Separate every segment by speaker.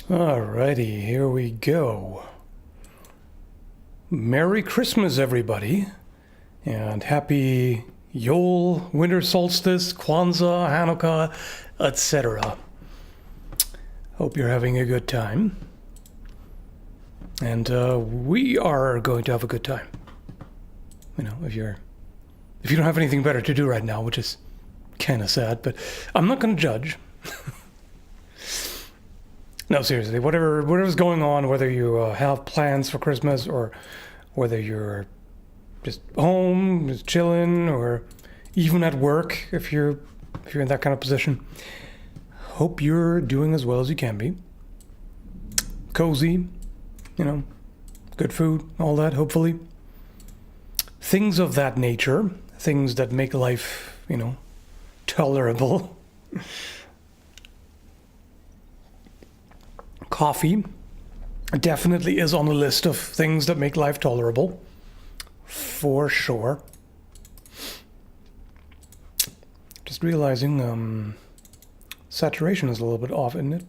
Speaker 1: Alrighty, here we go. Merry Christmas, everybody, and happy Yule, winter solstice, Kwanzaa, Hanukkah, etc. Hope you're having a good time. And we are going to have a good time. You know, if you don't have anything better to do right now, which is kind of sad, but I'm not going to judge. No, seriously, whatever's going on, whether you have plans for Christmas or whether you're just home, just chilling, or even at work, if you're in that kind of position, hope you're doing as well as you can be. Cozy, you know, good food, all that, hopefully. Things of that nature, things that make life, you know, tolerable. Coffee definitely is on the list of things that make life tolerable, for sure. Just realizing saturation is a little bit off, isn't it?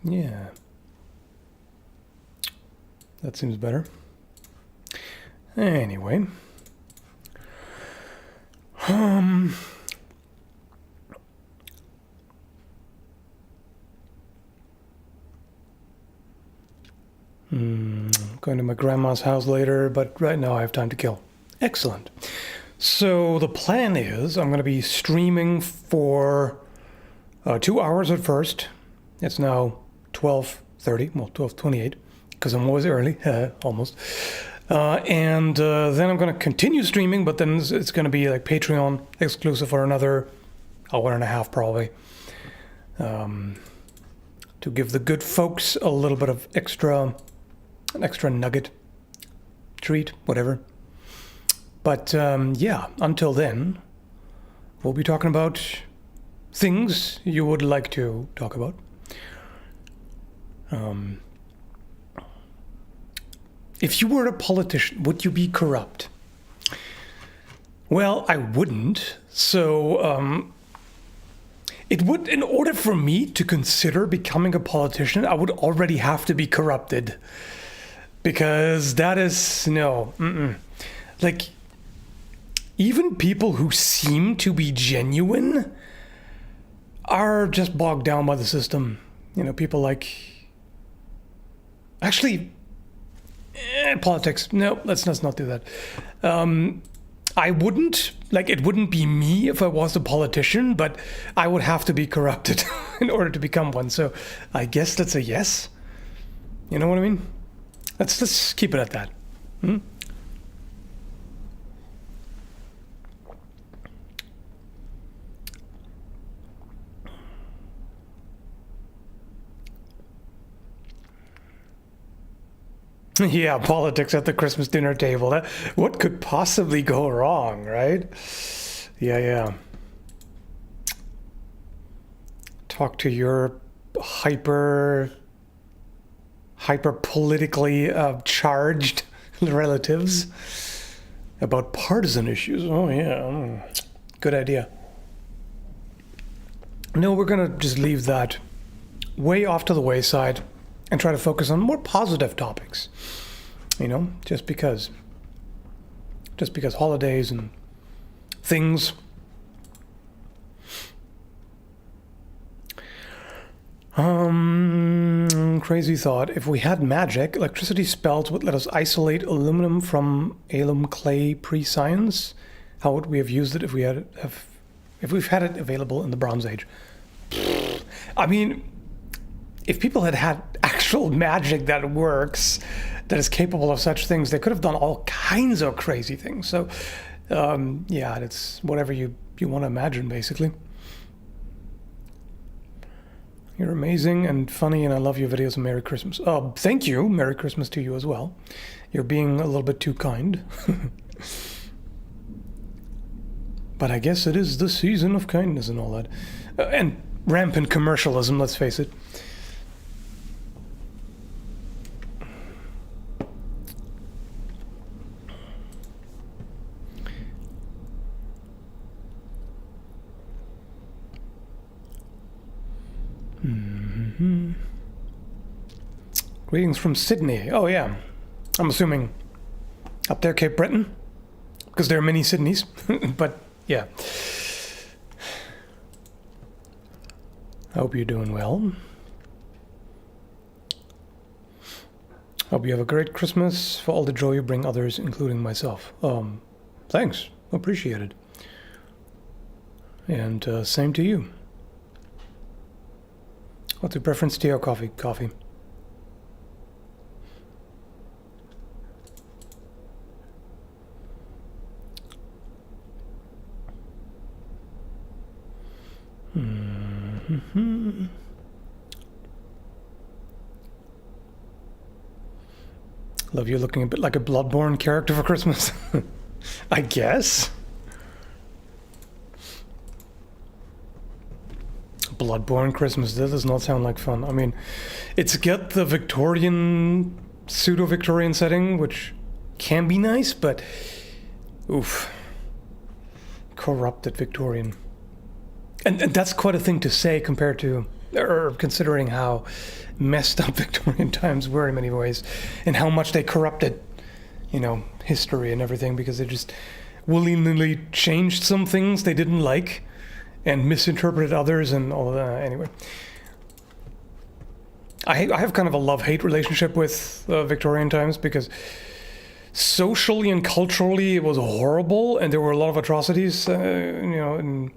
Speaker 1: Yeah. That seems better. Anyway. Going to my grandma's house later, but right now I have time to kill. Excellent. So the plan is I'm going to be streaming for 2 hours at first. It's now 12:30, well, 12:28, because I'm always early, almost. And then I'm going to continue streaming, but then it's going to be like Patreon exclusive for another hour and a half probably. To give the good folks a little bit of an extra nugget, treat, whatever. But yeah, until then, we'll be talking about things you would like to talk about. If you were a politician, would you be corrupt? Well, I wouldn't. So it would, in order for me to consider becoming a politician, I would already have to be corrupted. Because that is, no, like, even people who seem to be genuine are just bogged down by the system. You know, people like, actually, politics, no, let's not do that. I wouldn't, like, it wouldn't be me if I was a politician, but I would have to be corrupted in order to become one. So I guess that's a yes. You know what I mean? Let's keep it at that. Yeah, politics at the Christmas dinner table. What could possibly go wrong, right? Yeah. Talk to your hyper politically charged relatives about partisan issues. Oh yeah, good idea. No, we're gonna just leave that way off to the wayside and try to focus on more positive topics. You know, just because holidays and things. Crazy thought. If we had magic, electricity spells would let us isolate aluminum from alum clay pre-science. How would we have used it if we've had it available in the Bronze Age? I mean, if people had actual magic that works, that is capable of such things, they could have done all kinds of crazy things. So, yeah, it's whatever you want to imagine, basically. You're amazing and funny, and I love your videos, and Merry Christmas. Thank you. Merry Christmas to you as well. You're being a little bit too kind. But I guess it is the season of kindness and all that. And rampant commercialism, let's face it. Greetings from Sydney. Oh, yeah. I'm assuming up there, Cape Breton, because there are many Sydneys. But, yeah. I hope you're doing well. Hope you have a great Christmas for all the joy you bring others, including myself. Thanks. Appreciate it. And same to you. What's your preference, tea or coffee? Coffee. Love you looking a bit like a Bloodborne character for Christmas. I guess. Bloodborne Christmas, that does not sound like fun. I mean, it's got the Victorian, pseudo-Victorian setting, which can be nice, but oof. Corrupted Victorian. And that's quite a thing to say compared to, or considering how messed up Victorian times were in many ways, and how much they corrupted, you know, history and everything, because they just willingly changed some things they didn't like and misinterpreted others and all of that. Anyway, I have kind of a love-hate relationship with Victorian times, because socially and culturally it was horrible, and there were a lot of atrocities, you know, in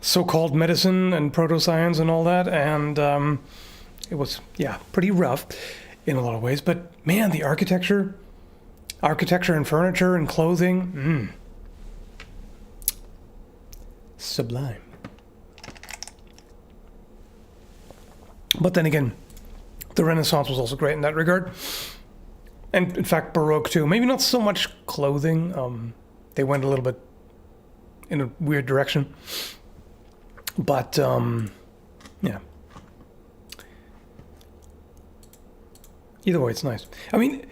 Speaker 1: so-called medicine and proto-science and all that, and it was, yeah, pretty rough in a lot of ways. But man, the architecture and furniture and clothing, sublime. But then again, the Renaissance was also great in that regard, and in fact Baroque too. Maybe not so much clothing, they went a little bit in a weird direction, but yeah, either way it's nice. I mean,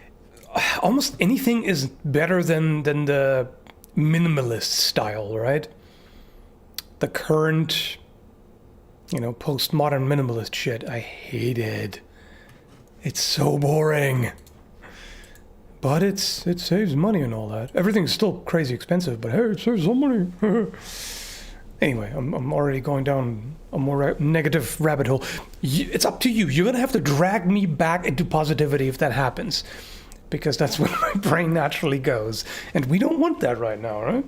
Speaker 1: almost anything is better than the minimalist style, right? The current, you know, postmodern minimalist shit, I hated. It's so boring. But it saves money and all that. Everything's still crazy expensive, but hey, it saves some money. Anyway, I'm already going down a more negative rabbit hole. It's up to you. You're gonna have to drag me back into positivity if that happens, because that's where my brain naturally goes, and we don't want that right now, right?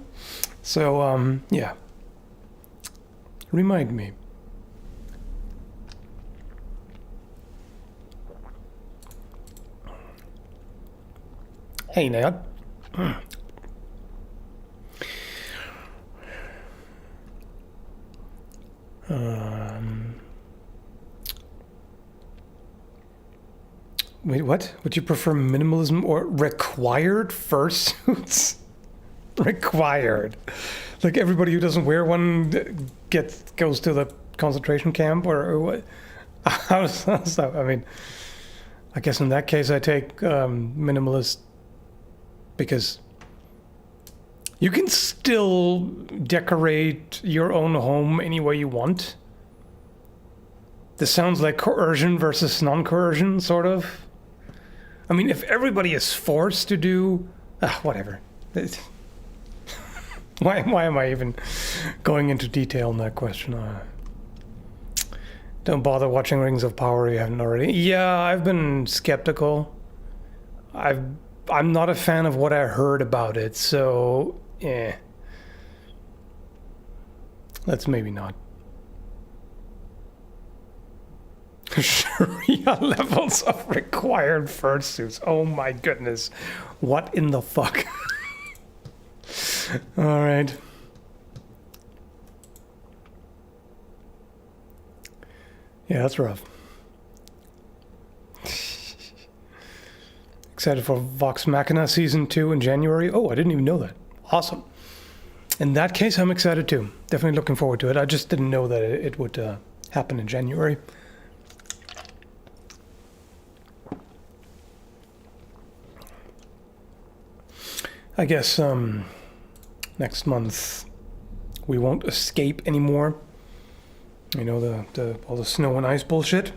Speaker 1: So, yeah. Remind me. Hey, Ned. Wait, what? Would you prefer minimalism or required fursuits? Required. Like everybody who doesn't wear one goes to the concentration camp, or what? How's that? I mean, I guess in that case I take minimalist, because you can still decorate your own home any way you want. This sounds like coercion versus non-coercion, sort of. I mean, if everybody is forced to do... whatever. Why am I even going into detail on that question? Don't bother watching Rings of Power if you haven't already. Yeah, I've been skeptical. I'm not a fan of what I heard about it, so... Let's maybe not. Sharia levels of required fursuits. Oh my goodness. What in the fuck? Alright. Yeah, that's rough. Excited for Vox Machina Season 2 in January. Oh, I didn't even know that. Awesome. In that case, I'm excited too. Definitely looking forward to it. I just didn't know that it would happen in January. I guess next month we won't escape anymore. You know, all the snow and ice bullshit.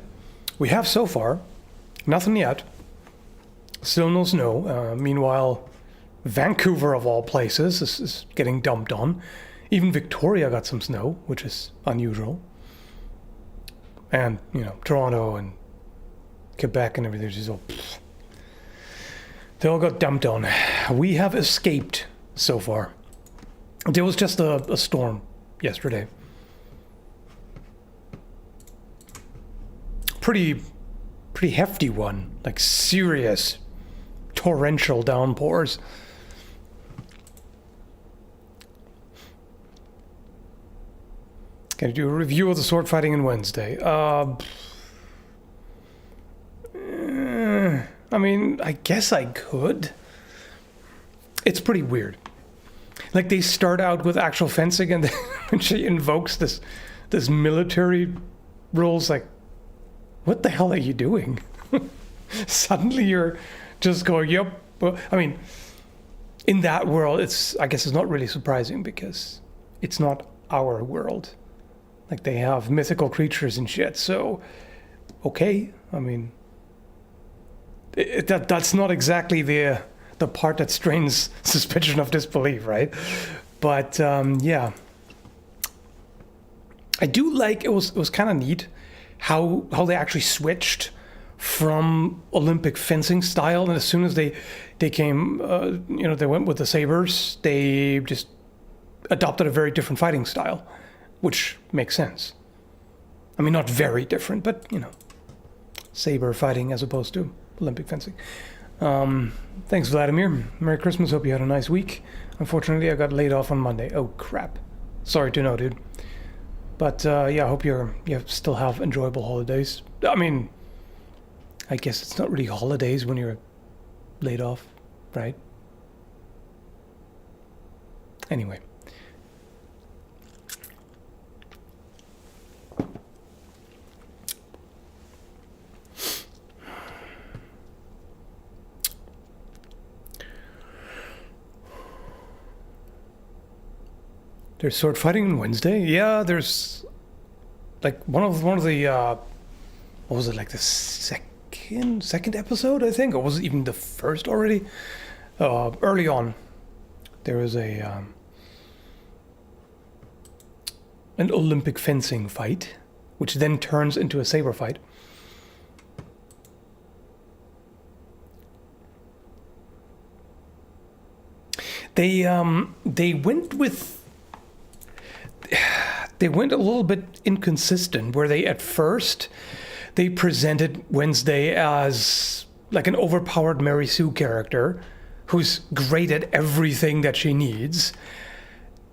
Speaker 1: We have so far. Nothing yet. Still no snow. Meanwhile, Vancouver, of all places, is getting dumped on. Even Victoria got some snow, which is unusual. And, you know, Toronto and Quebec and everything, just all... They all got dumped on. We have escaped so far. There was just a storm yesterday. Pretty hefty one. Like serious torrential downpours. Can I do a review of the sword fighting on Wednesday? I mean, I guess I could. It's pretty weird. Like, they start out with actual fencing, and then she invokes this military rules. Like, what the hell are you doing? Suddenly you're just going, yep. Well, I mean, in that world, I guess it's not really surprising because it's not our world. Like, they have mythical creatures and shit, so, okay. I mean, that's not exactly the part that strains suspicion of disbelief, right? But yeah, I do like it was kind of neat how they actually switched from Olympic fencing style, and as soon as they came, you know, they went with the sabers, they just adopted a very different fighting style, which makes sense. I mean, not very different, but you know, saber fighting as opposed to Olympic fencing. Thanks, Vladimir. Merry Christmas. Hope you had a nice week. Unfortunately, I got laid off on Monday. Oh, crap. Sorry to know, dude. But, yeah, I hope you still have enjoyable holidays. I mean, I guess it's not really holidays when you're laid off, right? Anyway. There's sword fighting on Wednesday. Yeah, there's like one of the what was it, like the second episode, I think, or was it even the first already? Early on, there was an Olympic fencing fight, which then turns into a saber fight. They went a little bit inconsistent, where they presented Wednesday as like an overpowered Mary Sue character who's great at everything that she needs.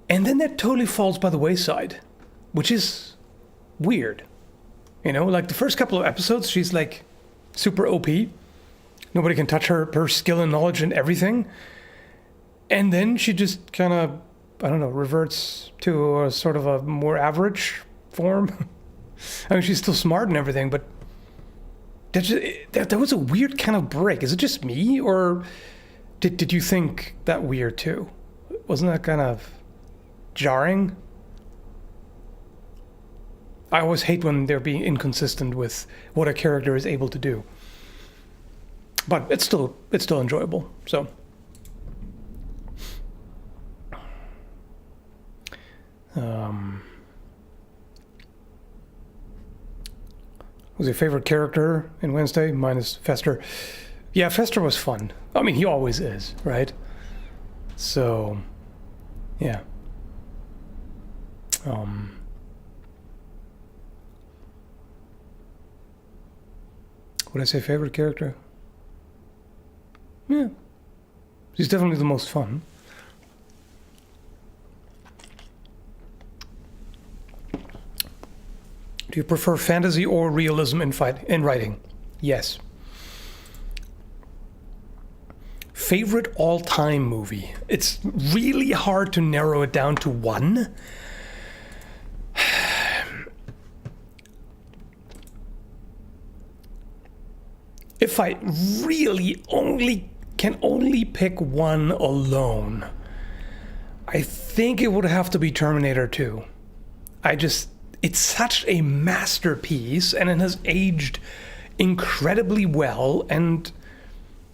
Speaker 1: And then that totally falls by the wayside, which is weird. You know, like the first couple of episodes, she's like super OP. Nobody can touch her skill and knowledge and everything. And then she just kind of, I don't know, reverts to a sort of a more average form. I mean, she's still smart and everything, but that was a weird kind of break. Is it just me, or did you think that weird too? Wasn't that kind of jarring? I always hate when they're being inconsistent with what a character is able to do. But it's still enjoyable, so... was your favorite character in Wednesday? Mine is Fester. Yeah, Fester was fun. I mean, he always is, right? So, yeah. Would I say favorite character? Yeah. He's definitely the most fun. Do you prefer fantasy or realism in writing? Yes. Favorite all-time movie? It's really hard to narrow it down to one. If I really can only pick one alone, I think it would have to be Terminator 2. it's such a masterpiece, and it has aged incredibly well, and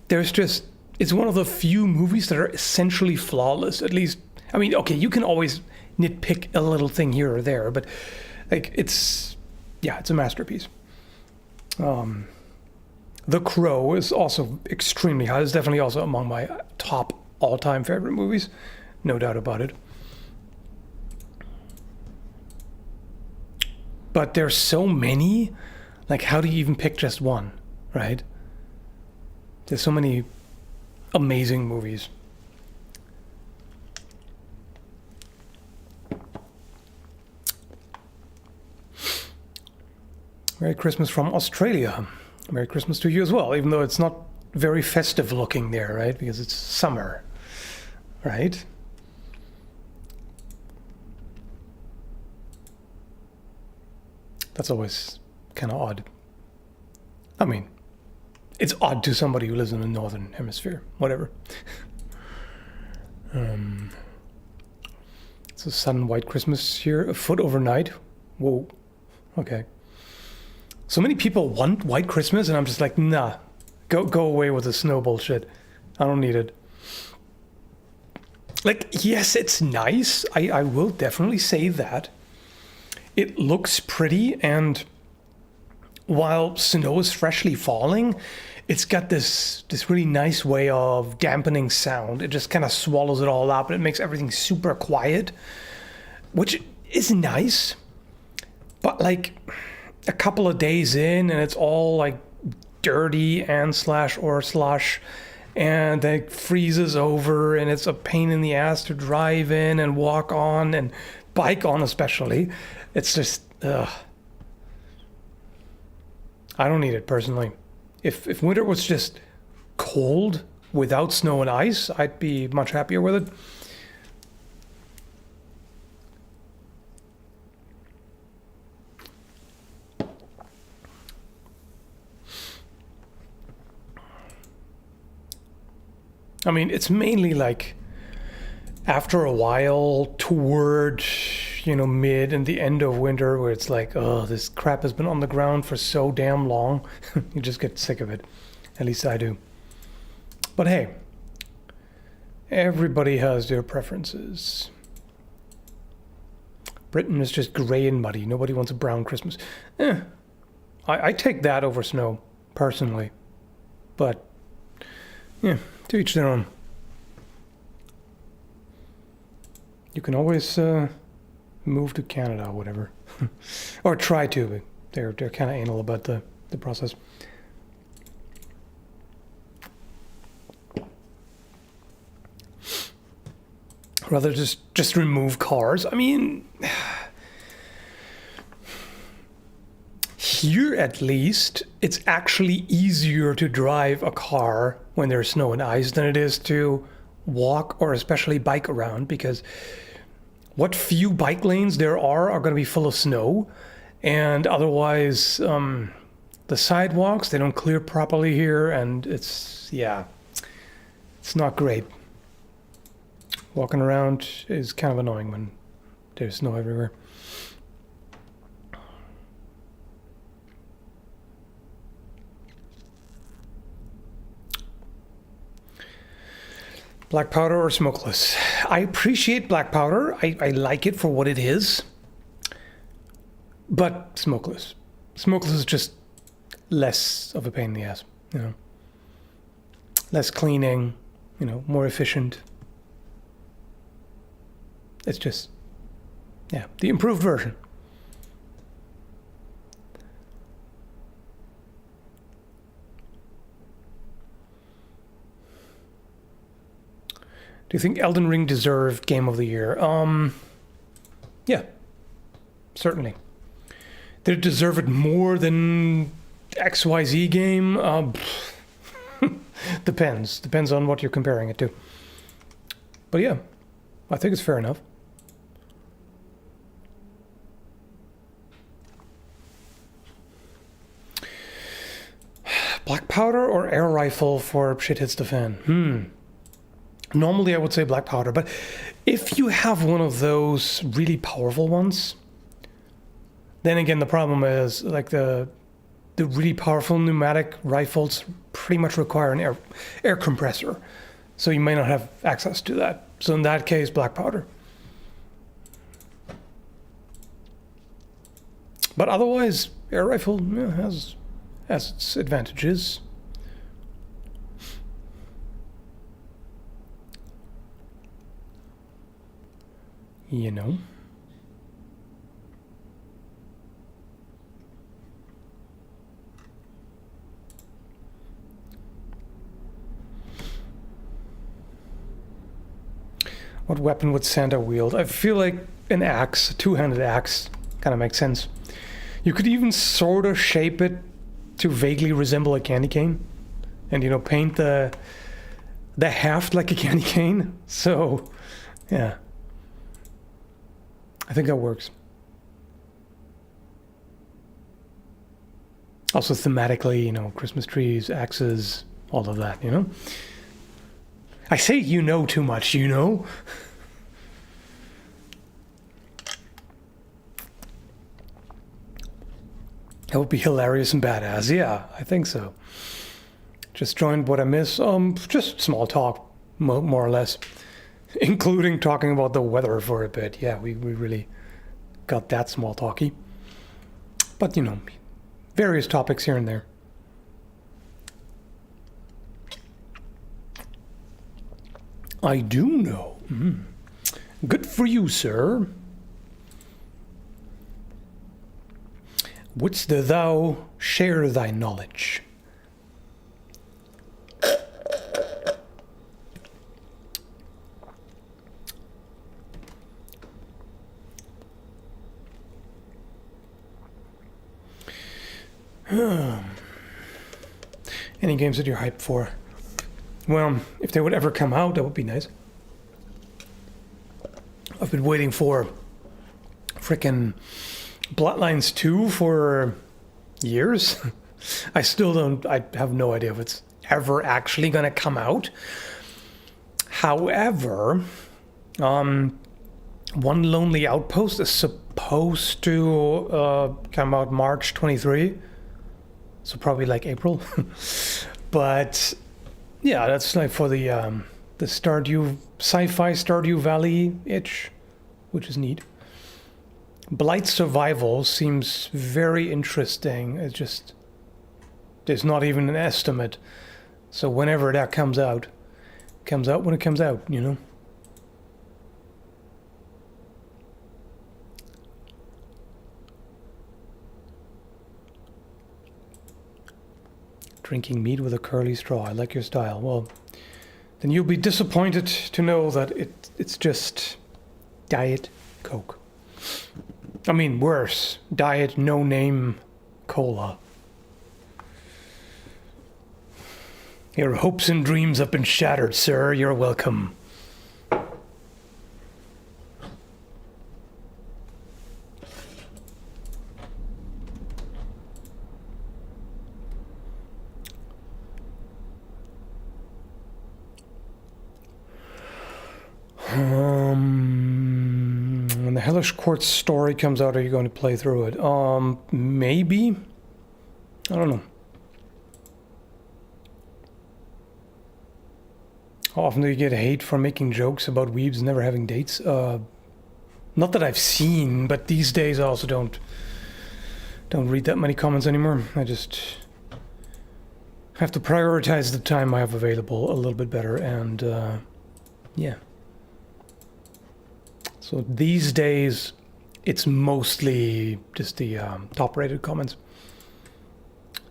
Speaker 1: there's just, it's one of the few movies that are essentially flawless, at least. I mean, okay, you can always nitpick a little thing here or there, but like it's a masterpiece. The Crow is also extremely high. It's definitely also among my top all-time favorite movies, no doubt about it. But there's so many, like how do you even pick just one, right? There's so many amazing movies. Merry Christmas from Australia. Merry Christmas to you as well, even though it's not very festive looking there, right? Because it's summer, right? That's always kind of odd. I mean, it's odd to somebody who lives in the northern hemisphere. Whatever. It's a sudden white Christmas here, a foot overnight. Whoa. Okay. So many people want white Christmas, and I'm just like, nah. Go away with the snow bullshit. I don't need it. Like, yes, it's nice. I will definitely say that. It looks pretty, and while snow is freshly falling, it's got this really nice way of dampening sound. It just kind of swallows it all up, and it makes everything super quiet, which is nice. But like a couple of days in, and it's all like dirty and slush, and it freezes over, and it's a pain in the ass to drive in and walk on and bike on especially. It's just, I don't need it personally. If winter was just cold without snow and ice, I'd be much happier with it. I mean, it's mainly like after a while toward, mid and the end of winter where it's like, oh, this crap has been on the ground for so damn long. You just get sick of it. At least I do. But hey, everybody has their preferences. Britain is just gray and muddy. Nobody wants a brown Christmas. I take that over snow, personally. But, yeah, to each their own. You can always move to Canada or whatever. Or try to. They're kind of anal about the process. Rather just remove cars. I mean, here at least, it's actually easier to drive a car when there's snow and ice than it is to walk or especially bike around, because what few bike lanes there are going to be full of snow, and otherwise the sidewalks, they don't clear properly here, and it's not great. Walking around is kind of annoying when there's snow everywhere. Black powder or smokeless? I appreciate black powder. I like it for what it is. But smokeless. Smokeless is just less of a pain in the ass, Less cleaning, more efficient. It's just, the improved version. Do you think Elden Ring deserved Game of the Year? Yeah, certainly. Did it deserve it more than XYZ game? Depends. Depends on what you're comparing it to. But yeah, I think it's fair enough. Black powder or air rifle for shit hits the fan? Normally I would say black powder, but if you have one of those really powerful ones, Then again, the problem is like the really powerful pneumatic rifles pretty much require an air compressor, so you may not have access to that. So in that case, black powder. But otherwise, air rifle has its advantages. You know. What weapon would Santa wield? I feel like an axe, a two-handed axe, kind of makes sense. You could even sort of shape it to vaguely resemble a candy cane, and you know, paint the haft like a candy cane. So, yeah, I think that works. Also, thematically, you know, Christmas trees, axes, all of that. You know. I say you know too much, you know? That would be hilarious and badass. Yeah, I think so. Just joined what I miss. Just small talk, more or less. Including talking about the weather for a bit. Yeah, we really got that small talky. But, you know, various topics here and there. I do know. Good for you, sir. Wouldst thou share thy knowledge? Any games that you're hyped for? Well, if they would ever come out, that would be nice. I've been waiting for frickin' Bloodlines 2 for years. I have no idea if it's ever actually gonna come out. However, One Lonely Outpost is supposed to come out March 23. So probably like April. But yeah, that's like for the Stardew, sci-fi Stardew Valley itch, which is neat. Blight Survival seems very interesting. It's just, there's not even an estimate. So whenever that comes out when it comes out, you know? Drinking meat with a curly straw. I like your style. Well, then you'll be disappointed to know that it's just Diet Coke. I mean, worse. Diet no-name cola. Your hopes and dreams have been shattered, sir. You're welcome. When the Hellish Court story comes out, are you going to play through it? Maybe. I don't know. How often do you get hate for making jokes about weebs never having dates? Not that I've seen, but these days I also don't read that many comments anymore. I just have to prioritize the time I have available a little bit better, and yeah. So these days, it's mostly just the top-rated comments.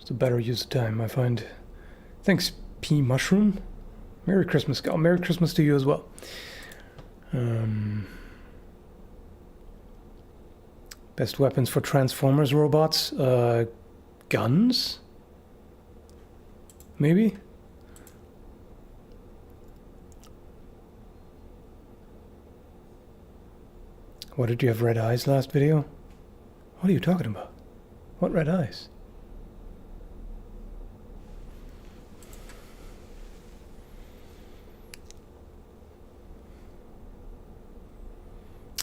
Speaker 1: It's a better use of time, I find. Thanks, P Mushroom. Merry Christmas, Gal. Merry Christmas to you as well. Best weapons for Transformers robots? Guns? Maybe? What, did you have red eyes last video? What are you talking about? What red eyes?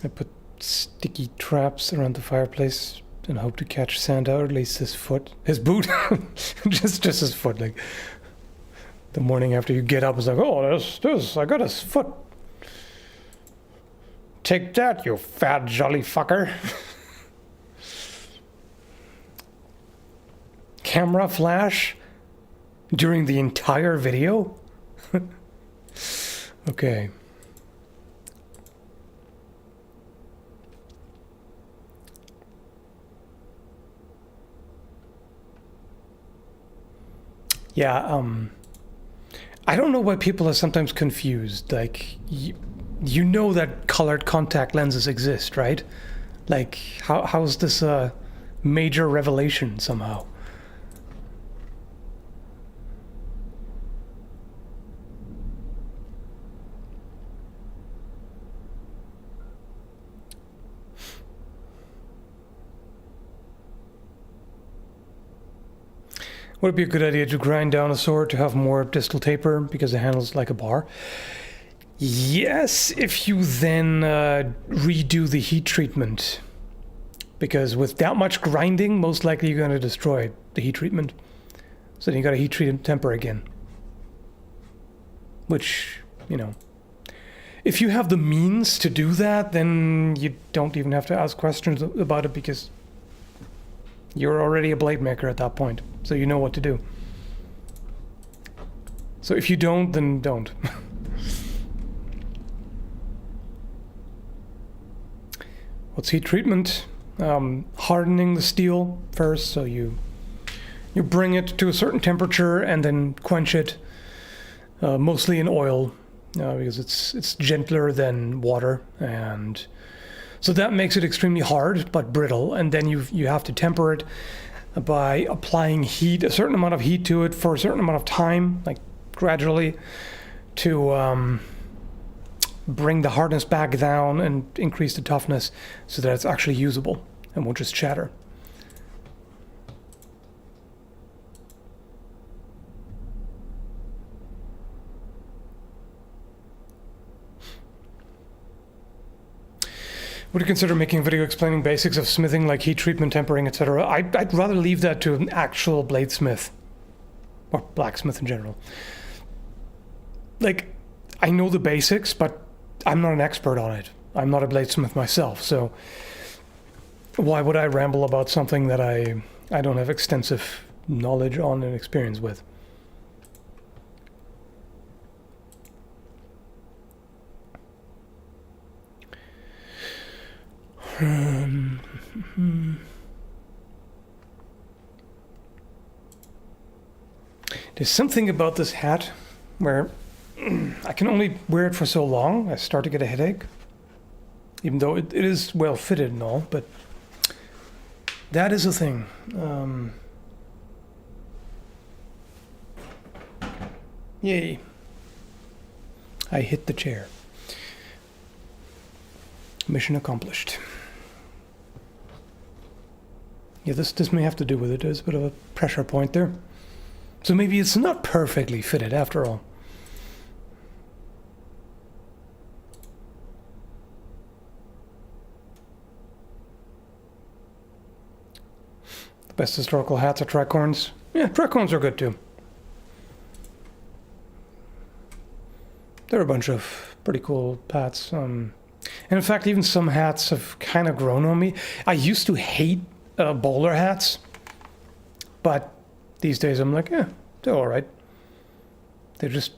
Speaker 1: I put sticky traps around the fireplace and hope to catch Santa, or at least his foot. His boot. just his foot. Like, the morning after you get up, it's like, oh, there's, I got his foot. Take that, you fat jolly fucker. Camera flash during the entire video? Okay. Yeah, I don't know why people are sometimes confused. Like, you know that colored contact lenses exist, right? Like, how's this a major revelation somehow? Would it be a good idea to grind down a sword to have more distal taper because the handle's like a bar? Yes, if you then redo the heat treatment. Because with that much grinding, most likely you're going to destroy the heat treatment. So then you got to heat treat and temper again. Which, you know, if you have the means to do that, then you don't even have to ask questions about it because you're already a blade maker at that point. So you know what to do. So if you don't, then don't. What's heat treatment? Hardening the steel first, so you bring it to a certain temperature and then quench it, mostly in oil, because it's gentler than water, and so that makes it extremely hard but brittle. And then you have to temper it by applying heat, a certain amount of heat to it for a certain amount of time, like gradually, to bring the hardness back down and increase the toughness so that it's actually usable and won't just shatter. Would you consider making a video explaining basics of smithing, like heat treatment, tempering, etc.? I'd rather leave that to an actual bladesmith, or blacksmith in general. Like, I know the basics, but I'm not an expert on it. I'm not a bladesmith myself, so why would I ramble about something that I don't have extensive knowledge on and experience with? There's something about this hat where I can only wear it for so long. I start to get a headache, even though it is well fitted and all, but that is a thing. Yay. I hit the chair. Mission accomplished. Yeah, this may have to do with it. There's a bit of a pressure point there. So maybe it's not perfectly fitted after all. The best historical hats are tricorns. Yeah, tricorns are good too. There are a bunch of pretty cool hats. And in fact, even some hats have kind of grown on me. I used to hate bowler hats, but these days I'm like, yeah, they're all right. They're just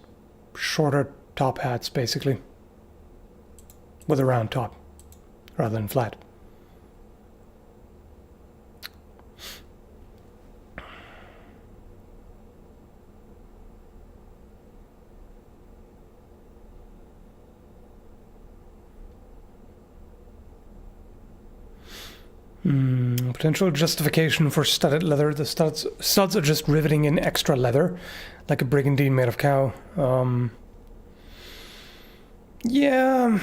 Speaker 1: shorter top hats, basically, with a round top rather than flat. Potential justification for studded leather. The studs are just riveting in extra leather, like a brigandine made of cow. Yeah,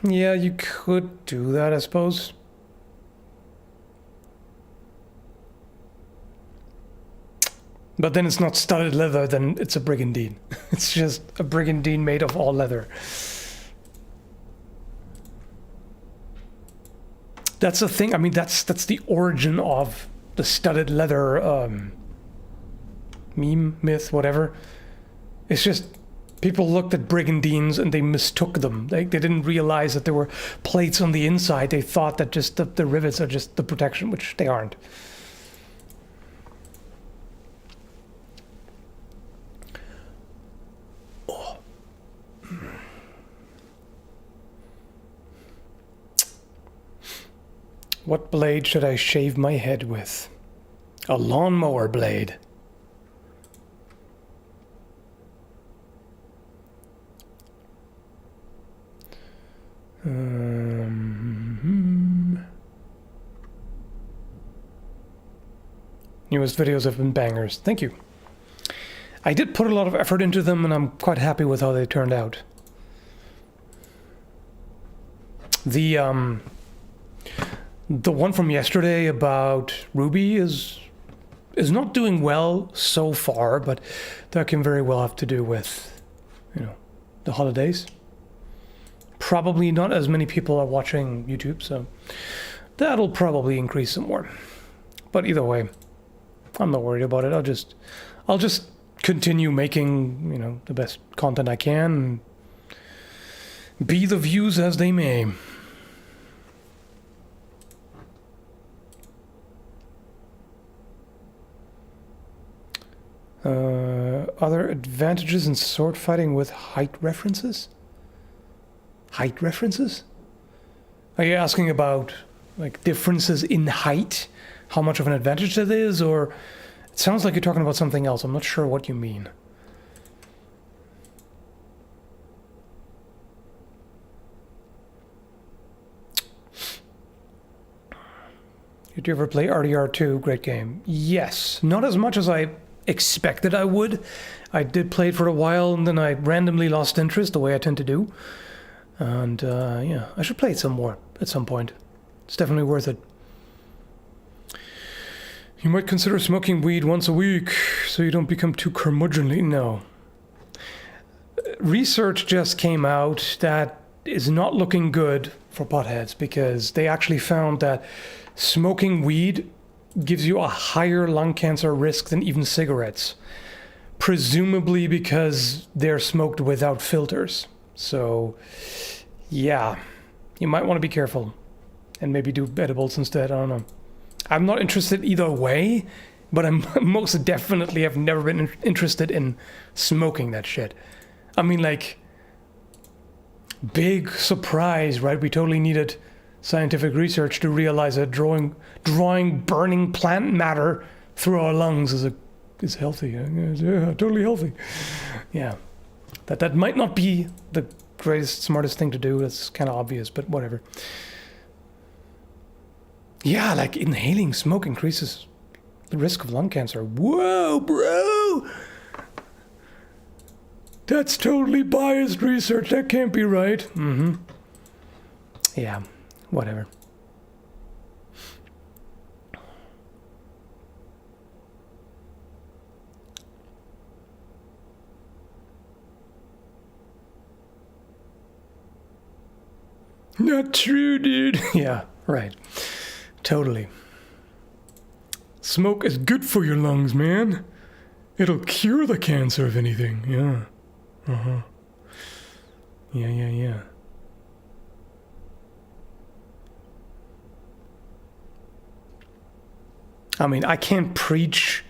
Speaker 1: you could do that, I suppose. But then it's not studded leather, then it's a brigandine. It's just a brigandine made of all leather. That's the thing. I mean, that's the origin of the studded leather meme, myth, whatever. It's just people looked at brigandines and they mistook them. They didn't realize that there were plates on the inside. They thought that just the rivets are just the protection, which they aren't. Oh. What blade should I shave my head with? A lawnmower blade. Newest videos have been bangers. Thank you. I did put a lot of effort into them, and I'm quite happy with how they turned out. The one from yesterday about Ruby is not doing well so far, but that can very well have to do with, the holidays. Probably not as many people are watching YouTube, so that'll probably increase some more. But either way, I'm not worried about it. I'll just continue making, the best content I can, and be the views as they may. Other advantages in sword fighting with height references? Height references? Are you asking about like differences in height? How much of an advantage that is? Or it sounds like you're talking about something else. I'm not sure what you mean. Did you ever play RDR2? Great game. Yes. Not as much as I expected I would. I did play it for a while, and then I randomly lost interest, the way I tend to do. And yeah, I should play it some more at some point. It's definitely worth it. You might consider smoking weed once a week so you don't become too curmudgeonly. No. Research just came out that is not looking good for potheads, because they actually found that smoking weed gives you a higher lung cancer risk than even cigarettes. Presumably because they're smoked without filters. So, yeah, you might want to be careful and maybe do edibles instead. I don't know. I'm not interested either way, but I'm most definitely have never been interested in smoking that shit. I mean, like, big surprise, right? We totally needed scientific research to realize that drawing burning plant matter through our lungs is healthy. Yeah, totally healthy. Yeah. That might not be the greatest, smartest thing to do. That's kind of obvious, but whatever. Yeah, like inhaling smoke increases the risk of lung cancer. Whoa, bro! That's totally biased research. That can't be right. Mm-hmm. Yeah, whatever. Not true, dude. Yeah, right. Totally. Smoke is good for your lungs, man. It'll cure the cancer, if anything. Yeah. Uh-huh. Yeah. I mean, I can't preach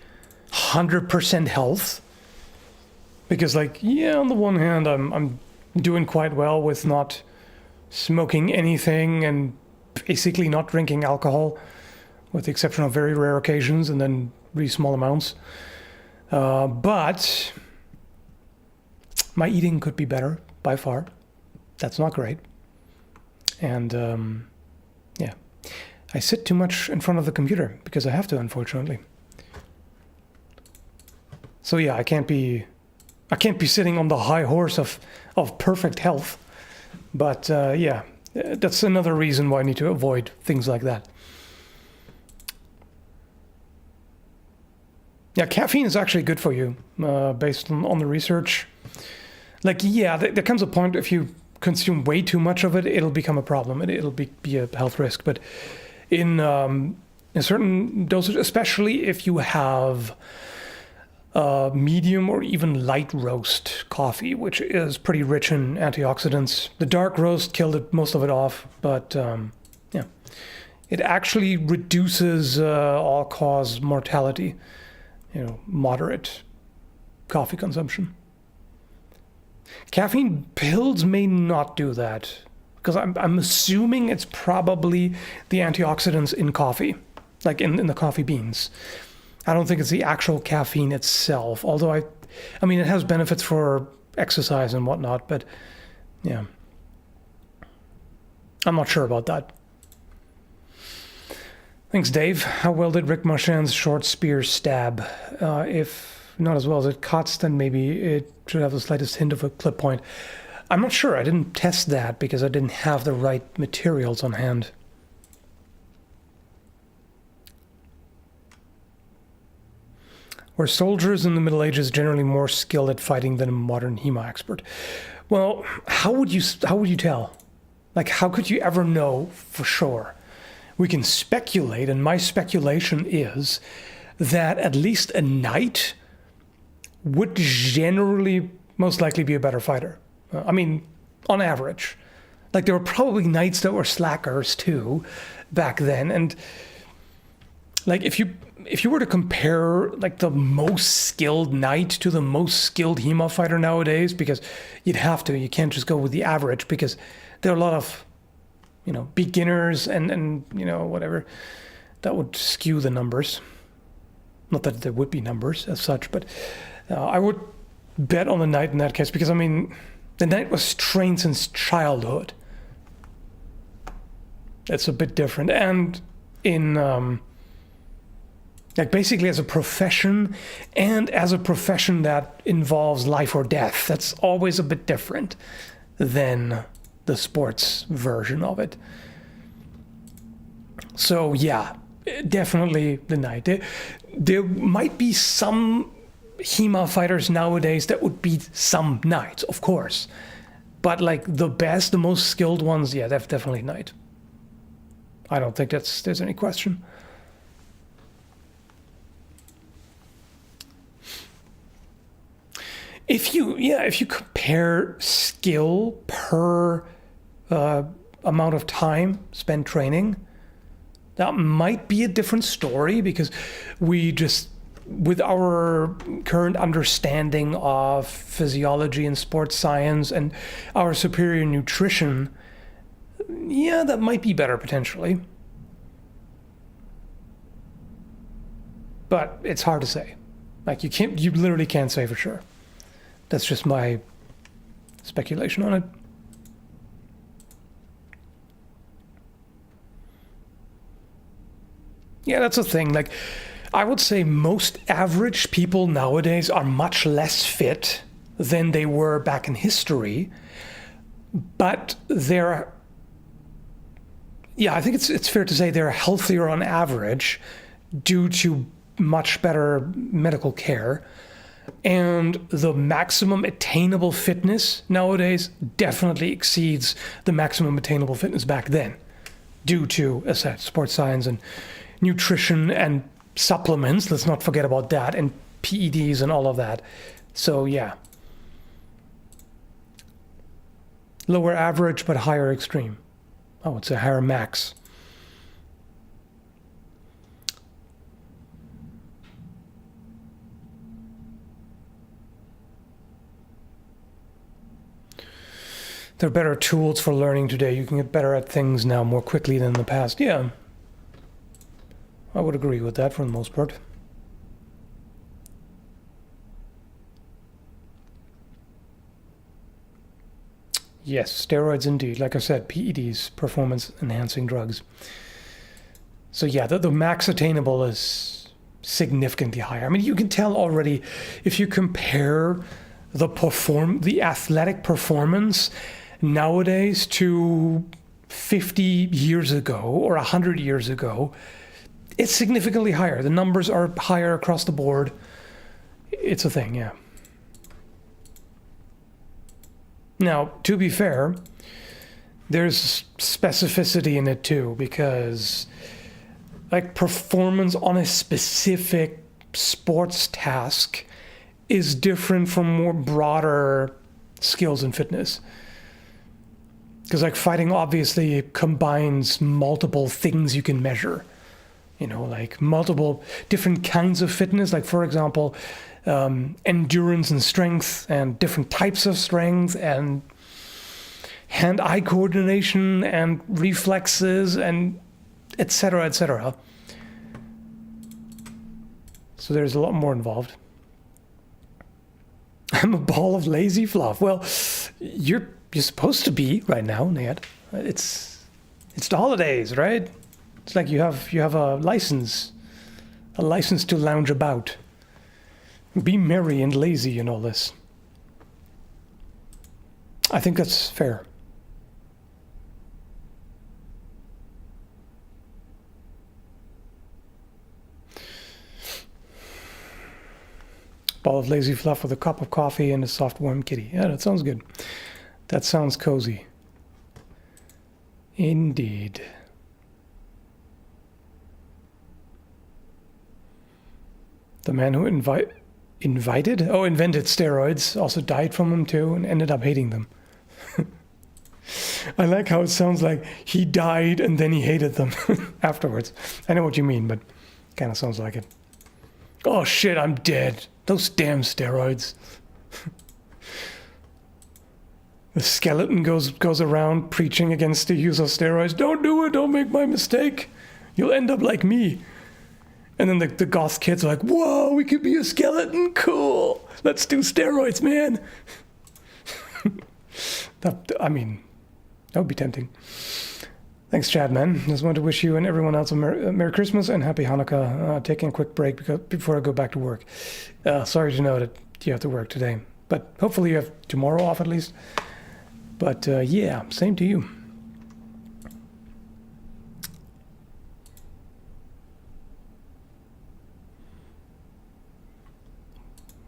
Speaker 1: 100% health. Because, like, yeah, on the one hand, I'm doing quite well with not smoking anything and basically not drinking alcohol, with the exception of very rare occasions and then really small amounts. But my eating could be better, by far. That's not great. And yeah, I sit too much in front of the computer because I have to, unfortunately. So yeah, I can't be sitting on the high horse of perfect health. But yeah, that's another reason why I need to avoid things like that. Yeah, caffeine is actually good for you, based on the research. Like, yeah, there comes a point if you consume way too much of it, it'll become a problem. It'll be a health risk. But in a certain dosage, especially if you have medium or even light roast coffee, which is pretty rich in antioxidants. The dark roast killed most of it off, but yeah, it actually reduces all-cause mortality. Moderate coffee consumption. Caffeine pills may not do that, because I'm assuming it's probably the antioxidants in coffee, like in the coffee beans. I don't think it's the actual caffeine itself, although I mean, it has benefits for exercise and whatnot, but yeah. I'm not sure about that. Thanks, Dave. How well did Rick Marchand's short spear stab? If not as well as it cuts, then maybe it should have the slightest hint of a clip point. I'm not sure. I didn't test that because I didn't have the right materials on hand. Were soldiers in the Middle Ages generally more skilled at fighting than a modern HEMA expert? Well, how would you tell? Like, how could you ever know for sure? We can speculate, and my speculation is that at least a knight would generally most likely be a better fighter. I mean, on average. Like, there were probably knights that were slackers too back then, and like if you were to compare like the most skilled knight to the most skilled HEMA fighter nowadays, because you can't just go with the average, because there are a lot of beginners and whatever that would skew the numbers. Not that there would be numbers as such, but I would bet on the knight in that case, because I mean the knight was trained since childhood. It's a bit different, and in like basically as a profession, and as a profession that involves life or death, that's always a bit different than the sports version of it. So yeah, definitely the knight. There might be some HEMA fighters nowadays that would beat some knights, of course. But like the most skilled ones, yeah, definitely knight. I don't think there's any question. If you compare skill per amount of time spent training, that might be a different story, because with our current understanding of physiology and sports science and our superior nutrition, yeah, that might be better potentially. But it's hard to say. Like you literally can't say for sure. That's just my speculation on it. Yeah, that's the thing. Like, I would say most average people nowadays are much less fit than they were back in history. But I think it's fair to say they're healthier on average due to much better medical care. And the maximum attainable fitness nowadays definitely exceeds the maximum attainable fitness back then, due to, as I said, sports science and nutrition and supplements. Let's not forget about that, and PEDs and all of that. So yeah, lower average but higher extreme. I would say higher max. There are better tools for learning today. You can get better at things now more quickly than in the past. Yeah, I would agree with that for the most part. Yes, steroids indeed. Like I said, PEDs, performance-enhancing drugs. So yeah, the max attainable is significantly higher. I mean, you can tell already if you compare the athletic performance nowadays to 50 years ago or 100 years ago, it's significantly higher. The numbers are higher across the board. It's a thing, yeah. Now, to be fair, there's specificity in it too, because like performance on a specific sports task is different from more broader skills in fitness. Because like fighting obviously combines multiple things you can measure. You know, like multiple different kinds of fitness. Like for example, endurance and strength and different types of strength and hand-eye coordination and reflexes and etc., etc. So there's a lot more involved. I'm a ball of lazy fluff. Well, you're supposed to be right now, Ned. It's the holidays, right? It's like you have a license to lounge about, be merry and lazy and all this. I think that's fair. Ball of lazy fluff with a cup of coffee and a soft warm kitty. Yeah, that sounds good. That sounds cozy. Indeed. The man who invented steroids also died from them too and ended up hating them. I like how it sounds like he died and then he hated them afterwards. I know what you mean, but kind of sounds like it. Oh shit, I'm dead. Those damn steroids. The skeleton goes around preaching against the use of steroids. Don't do it, don't make my mistake. You'll end up like me. And then the goth kids are like, whoa, we could be a skeleton? Cool. Let's do steroids, man. I mean, that would be tempting. Thanks, Chad, man. Just want to wish you and everyone else a Merry Christmas and Happy Hanukkah. Taking a quick break before I go back to work. Sorry to know that you have to work today. But hopefully you have tomorrow off at least. But yeah, same to you.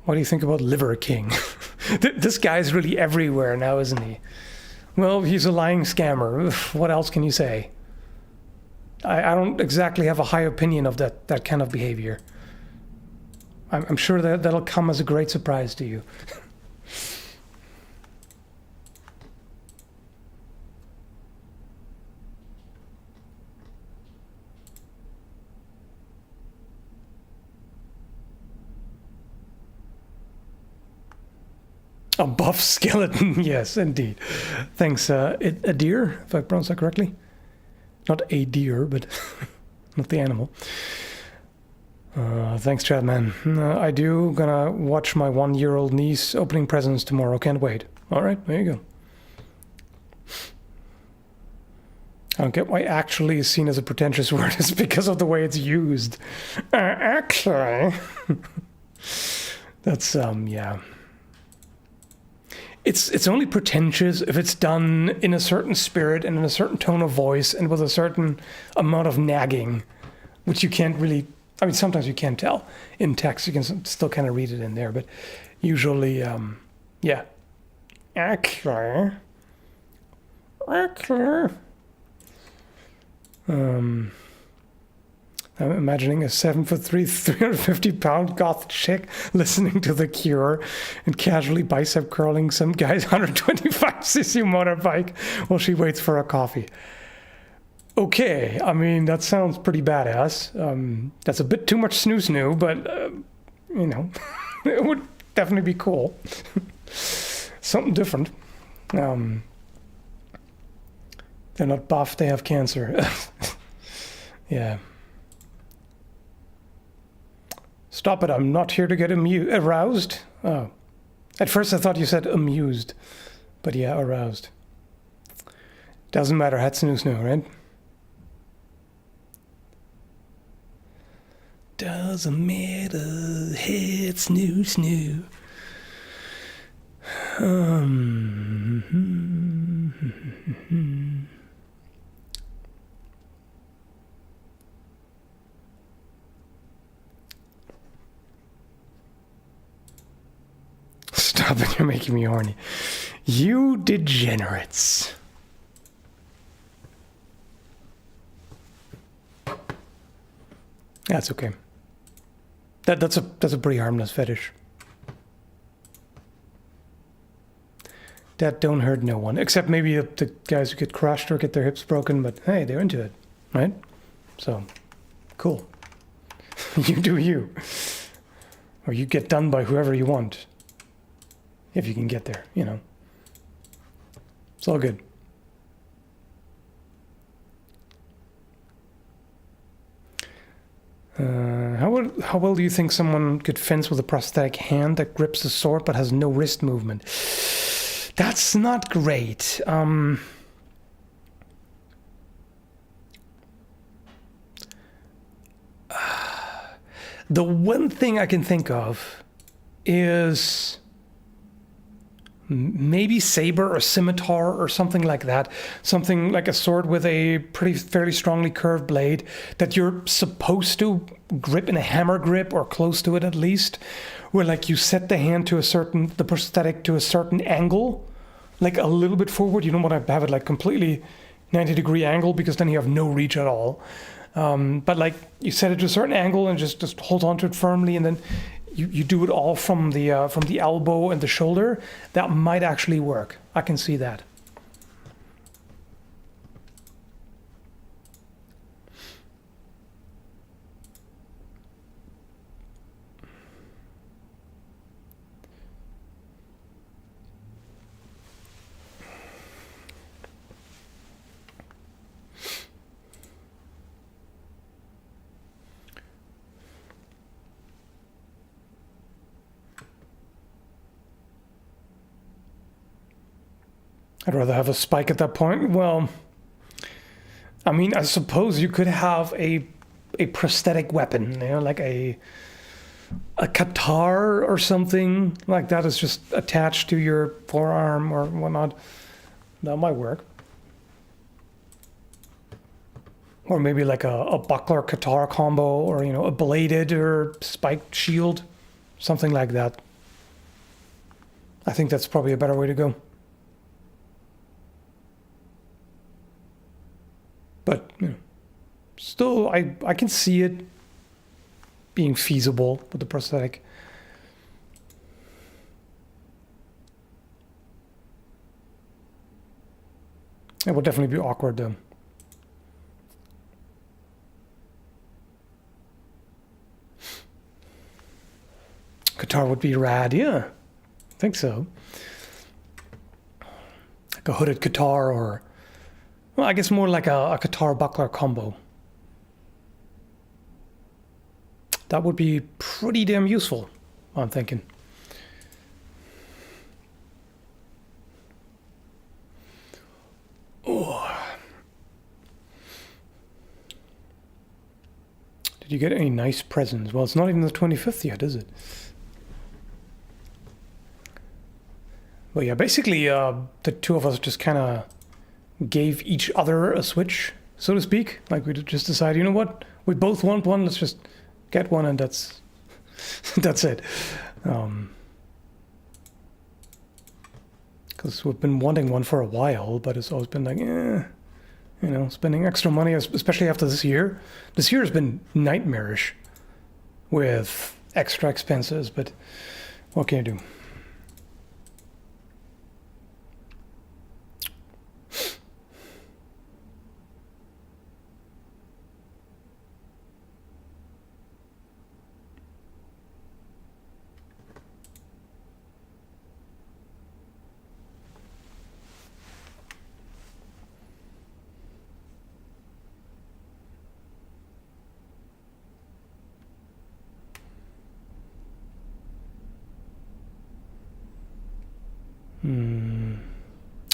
Speaker 1: What do you think about Liver King? This guy's really everywhere now, isn't he? Well, he's a lying scammer. What else can you say? I don't exactly have a high opinion of that kind of behavior. I'm sure that'll come as a great surprise to you. A buff skeleton, yes, indeed. Thanks, a deer, if I pronounced that correctly. Not a deer, but not the animal. Thanks, Chad, man. I do gonna watch my 1-year-old niece opening presents tomorrow. Can't wait. All right, there you go. I don't get why actually is seen as a pretentious word. It's because of the way it's used. Actually. That's, yeah. It's only pretentious if it's done in a certain spirit and in a certain tone of voice and with a certain amount of nagging, which you can't really, I mean, sometimes you can tell in text. You can still kind of read it in there, but usually, yeah. Actually. I'm imagining a 7'3", 350-pound goth chick listening to The Cure and casually bicep curling some guy's 125cc motorbike while she waits for a coffee. Okay, I mean, that sounds pretty badass. That's a bit too much snoo-snoo, but, you know, it would definitely be cool. Something different. They're not buff, they have cancer. Yeah. Stop it, I'm not here to get aroused. Oh. At first I thought you said amused. But yeah, aroused. Doesn't matter, hat snoo, right? Doesn't matter, head snoo. Stop it, you're making me horny. You degenerates. That's okay. That's a pretty harmless fetish. That don't hurt no one, except maybe the guys who get crushed or get their hips broken. But hey, they're into it, right? So, cool. You do you, or you get done by whoever you want, if you can get there. You know, it's all good. How well do you think someone could fence with a prosthetic hand that grips the sword but has no wrist movement? That's not great. The one thing I can think of is maybe saber or scimitar or something like that. Something like a sword with a fairly strongly curved blade that you're supposed to grip in a hammer grip or close to it at least, where like you set the hand to the prosthetic to a certain angle, like a little bit forward. You don't want to have it like completely 90-degree angle because then you have no reach at all. But like you set it to a certain angle and just hold on to it firmly, and then you do it all from the elbow and the shoulder. That might actually work. I can see that. I'd rather have a spike at that point. Well, I mean, I suppose you could have a prosthetic weapon, you know, like a katar or something like that is just attached to your forearm or whatnot. That might work. Or maybe like a buckler katar combo, or you know, a bladed or spiked shield, something like that. I think that's probably a better way to go. But you know, still, I can see it being feasible with the prosthetic. It would definitely be awkward though. Guitar would be rad, yeah. I think so. Like a hooded guitar, or well, I guess more like a guitar buckler combo. That would be pretty damn useful, I'm thinking. Oh. Did you get any nice presents? Well, it's not even the 25th yet, is it? Well, yeah, basically, the two of us just kind of gave each other a Switch, so to speak. Like, we just decided, you know what? We both want one, let's just get one, and that's that's it. Because we've been wanting one for a while, but it's always been like, you know, spending extra money, especially after this year. This year has been nightmarish with extra expenses, but what can you do?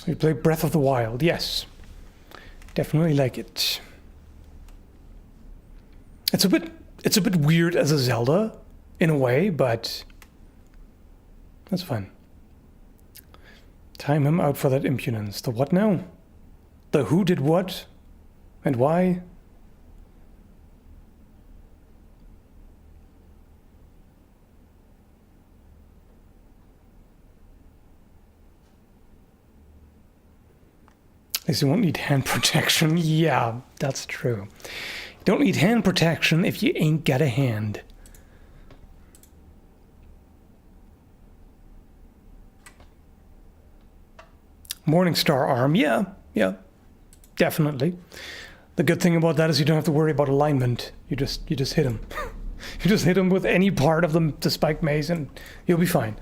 Speaker 1: You play Breath of the Wild, yes. Definitely like it. It's a bit weird as a Zelda, in a way, but that's fine. Time him out for that impudence. The what now? The who did what? And why? least you won't need hand protection. Yeah, that's true. You don't need hand protection if you ain't got a hand. Morningstar arm, yeah, definitely. The good thing about that is you don't have to worry about alignment. You just hit him. You just hit him with any part of the spike maze and you'll be fine.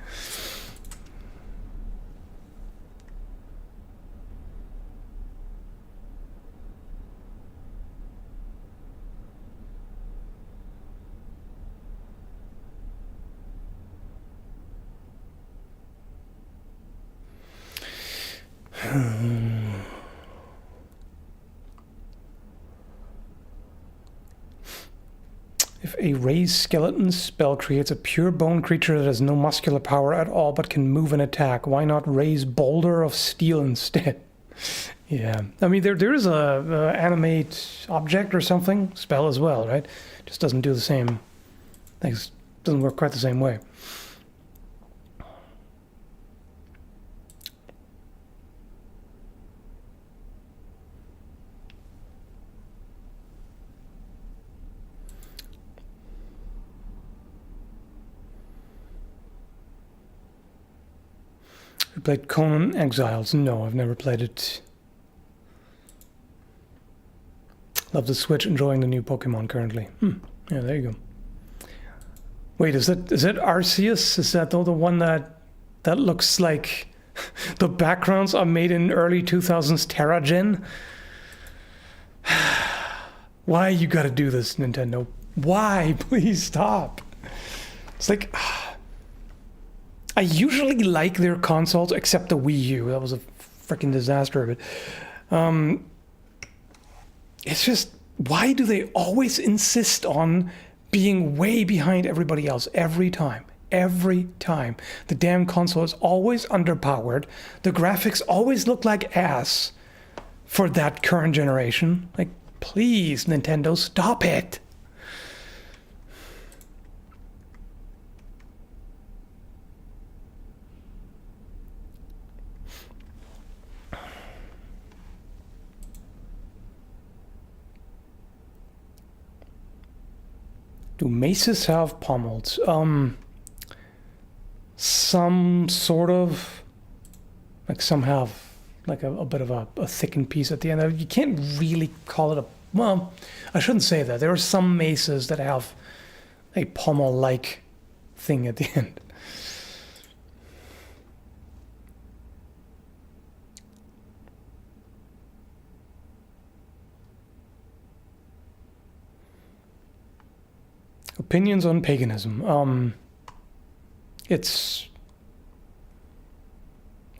Speaker 1: If a raised skeleton spell creates a pure bone creature that has no muscular power at all but can move and attack, why not raise boulder of steel instead? Yeah, I mean there is a animate object or something spell as well, right? Just doesn't do the same things. Doesn't work quite the same way. You played Conan Exiles? No, I've never played it. Love the Switch, enjoying the new Pokemon currently. Yeah, there you go. Wait, is that Arceus? Is that the one that looks like the backgrounds are made in early 2000s TerraGen? Why you gotta do this, Nintendo? Why? Please stop. It's like... I usually like their consoles, except the Wii U. That was a freaking disaster of it. It's just, why do they always insist on being way behind everybody else every time? Every time. The damn console is always underpowered. The graphics always look like ass for that current generation. Like, please, Nintendo, stop it. Do maces have pommels? Some sort of. Like some have like a bit of a thickened piece at the end. You can't really call it a... Well, I shouldn't say that. There are some maces that have a pommel-like thing at the end. Opinions on paganism.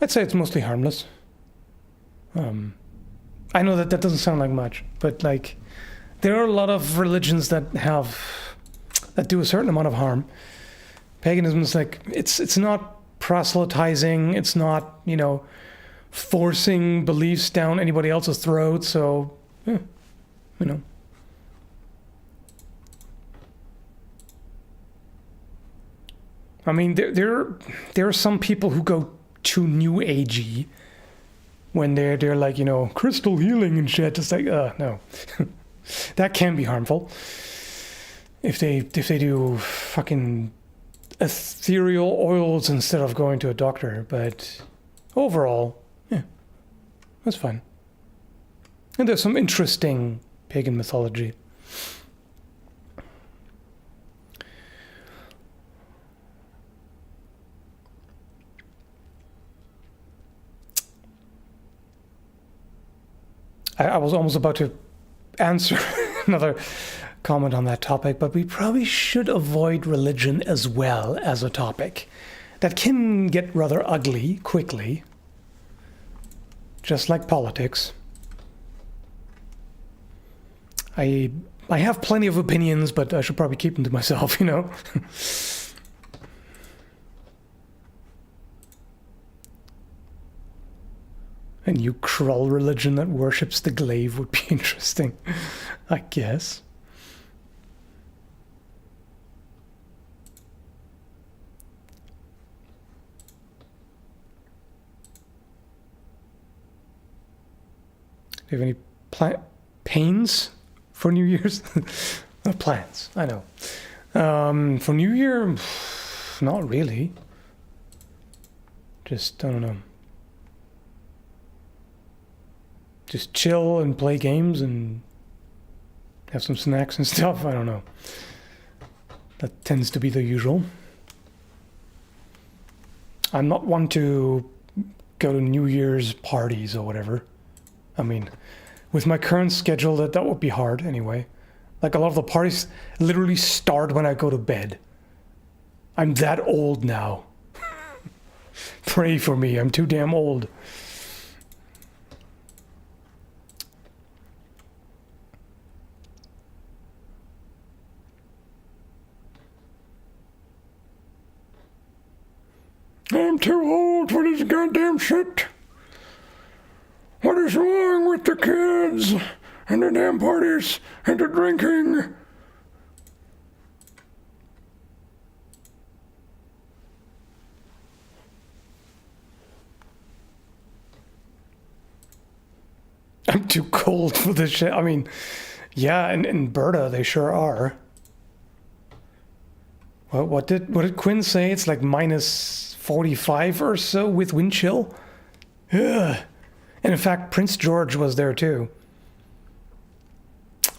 Speaker 1: I'd say it's mostly harmless. I know that doesn't sound like much, but like there are a lot of religions that do a certain amount of harm. Paganism is like it's not proselytizing, it's not, forcing beliefs down anybody else's throat, so I mean, there are some people who go too new agey when they're like, crystal healing and shit. It's like, no, that can be harmful if they do fucking ethereal oils instead of going to a doctor. But overall, yeah, that's fine. And there's some interesting pagan mythology. I was almost about to answer another comment on that topic, but we probably should avoid religion as well as a topic. That can get rather ugly quickly, just like politics. I have plenty of opinions, but I should probably keep them to myself, A new Krull religion that worships the glaive would be interesting, I guess. Do you have any pains for New Year's? Plans, I know. For New Year, not really. Just, I don't know. Just chill and play games and have some snacks and stuff. I don't know. That tends to be the usual. I'm not one to go to New Year's parties or whatever. I mean, with my current schedule, that would be hard anyway. Like, a lot of the parties literally start when I go to bed. I'm that old now. Pray for me, I'm too damn old. I'm too old for this goddamn shit. What is wrong with the kids and the damn parties and the drinking? I'm too cold for this shit. I mean, yeah, in Berta they sure are. Well, what did Quinn say? It's like minus 45 or so with wind chill. Ugh. And in fact, Prince George was there too.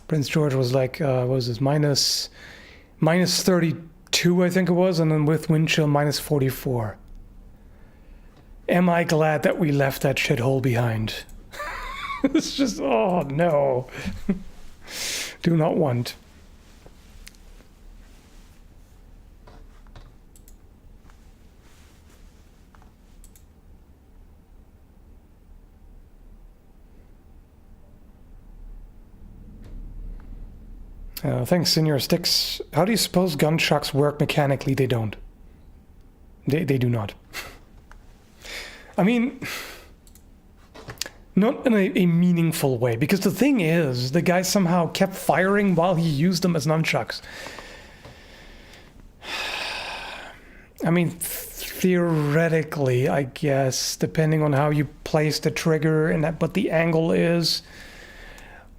Speaker 1: Prince George was like, what was this, minus 32, I think it was, and then with wind chill, minus 44. Am I glad that we left that shithole behind? It's just, oh no. Do not want. Thanks, Senior Sticks. How do you suppose gun shocks work mechanically? They don't. They do not. I mean, not in a meaningful way, because the thing is, the guy somehow kept firing while he used them as nunchucks. I mean, theoretically, I guess, depending on how you place the trigger and what the angle is.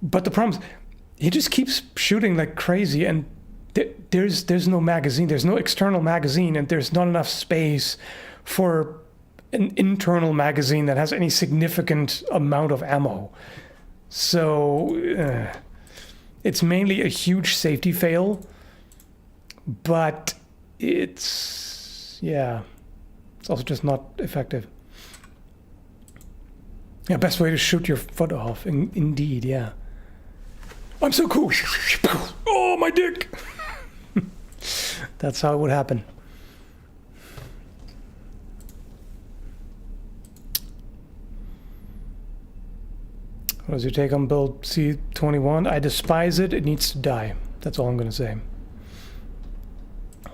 Speaker 1: But the problem is, he just keeps shooting like crazy, and there's no magazine, there's no external magazine, and there's not enough space for an internal magazine that has any significant amount of ammo. So it's mainly a huge safety fail, but it's also just not effective. Yeah, best way to shoot your foot off, indeed, yeah. I'm so cool. Oh, my dick. That's how it would happen. What is your take on build C21? I despise it. It needs to die. That's all I'm going to say. A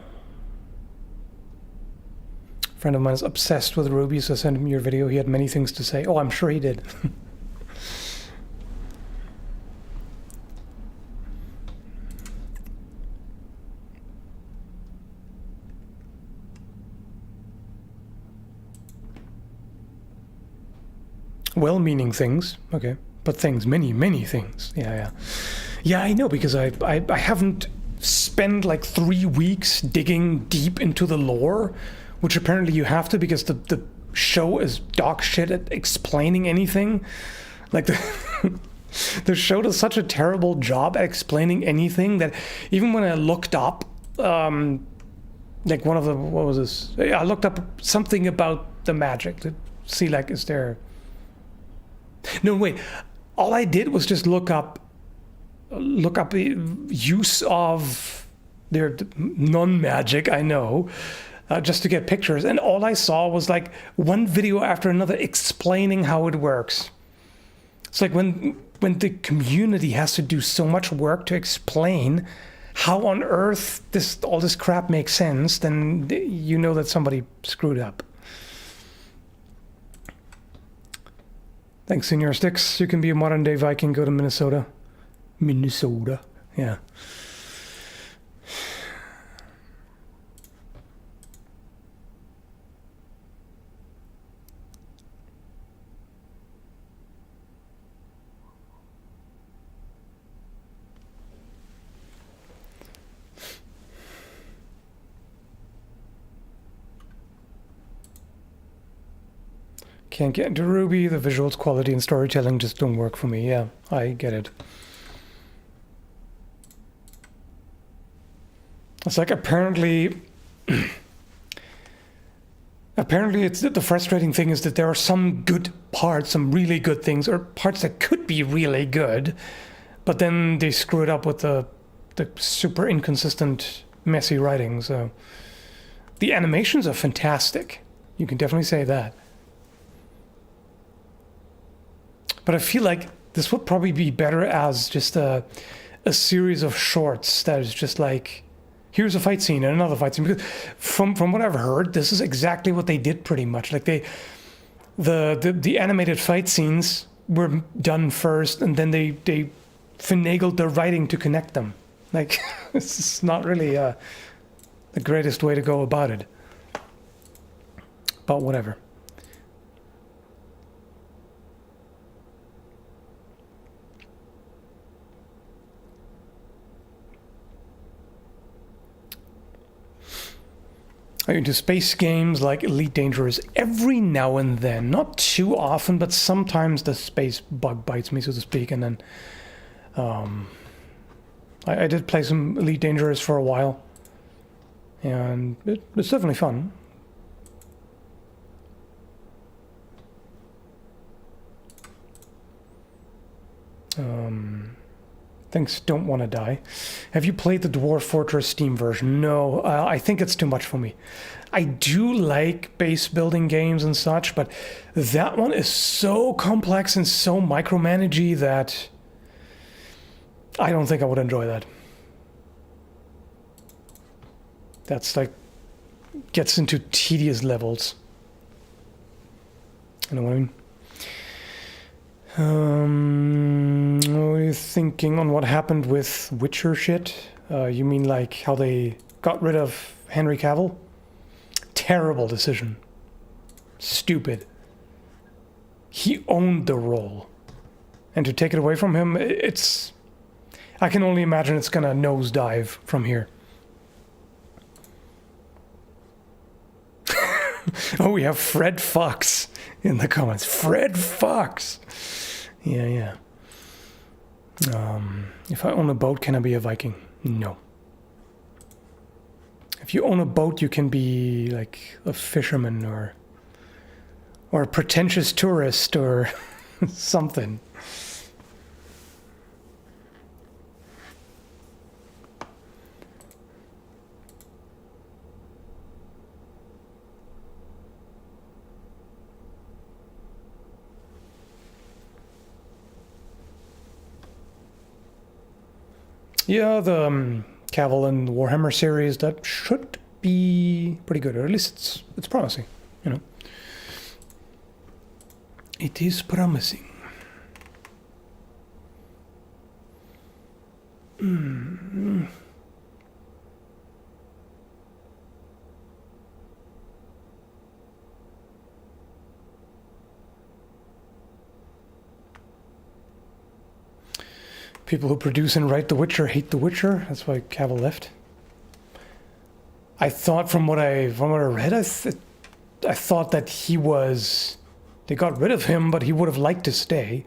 Speaker 1: friend of mine is obsessed with Ruby, so send him your video. He had many things to say. Oh, I'm sure he did. Well-meaning things, okay, but things, many things. Yeah, I know, because I haven't spent like 3 weeks digging deep into the lore, which apparently you have to, because the show is dog shit at explaining anything. Like the show does such a terrible job at explaining anything that even when I looked up, like one of the, what was this? I looked up something about the magic to see, like, is there... No, wait. All I did was just look up the use of their non-magic, I know, just to get pictures. And all I saw was like one video after another explaining how it works. It's like when the community has to do so much work to explain how on earth all this crap makes sense, then you know that somebody screwed up. Thanks, Senior Sticks. You can be a modern-day Viking, go to Minnesota. Minnesota, yeah. Can't get into Ruby. The visuals, quality, and storytelling just don't work for me. Yeah, I get it. It's like apparently it's the frustrating thing is that there are some good parts, some really good things, or parts that could be really good, but then they screw it up with the super inconsistent, messy writing. So the animations are fantastic. You can definitely say that. But I feel like this would probably be better as just a series of shorts that is just like, here's a fight scene and another fight scene. Because from what I've heard, this is exactly what they did pretty much. Like the animated fight scenes were done first, and then they finagled the writing to connect them. Like, it's not really the greatest way to go about it. But whatever. I'm into space games like Elite Dangerous every now and then. Not too often, but sometimes the space bug bites me, so to speak. And then I did play some Elite Dangerous for a while. And it's definitely fun. Things don't want to die. Have you played the Dwarf Fortress Steam version? No, I think it's too much for me. I do like base building games and such, but that one is so complex and so micromanagey that I don't think I would enjoy that. That's like, gets into tedious levels. You know what I mean? What are you thinking on what happened with Witcher shit? You mean like how they got rid of Henry Cavill? Terrible decision. Stupid. He owned the role. And to take it away from him, it's... I can only imagine it's gonna nosedive from here. Oh, we have Fred Fox in the comments. Fred Fox! Yeah. If I own a boat, can I be a Viking? No. If you own a boat, you can be like a fisherman or a pretentious tourist or something. Yeah, the Cavill and Warhammer series, that should be pretty good, or at least it's promising, you know. It is promising. People who produce and write The Witcher hate The Witcher. That's why Cavill left. I thought from what I read, I thought that he was... They got rid of him, but he would have liked to stay.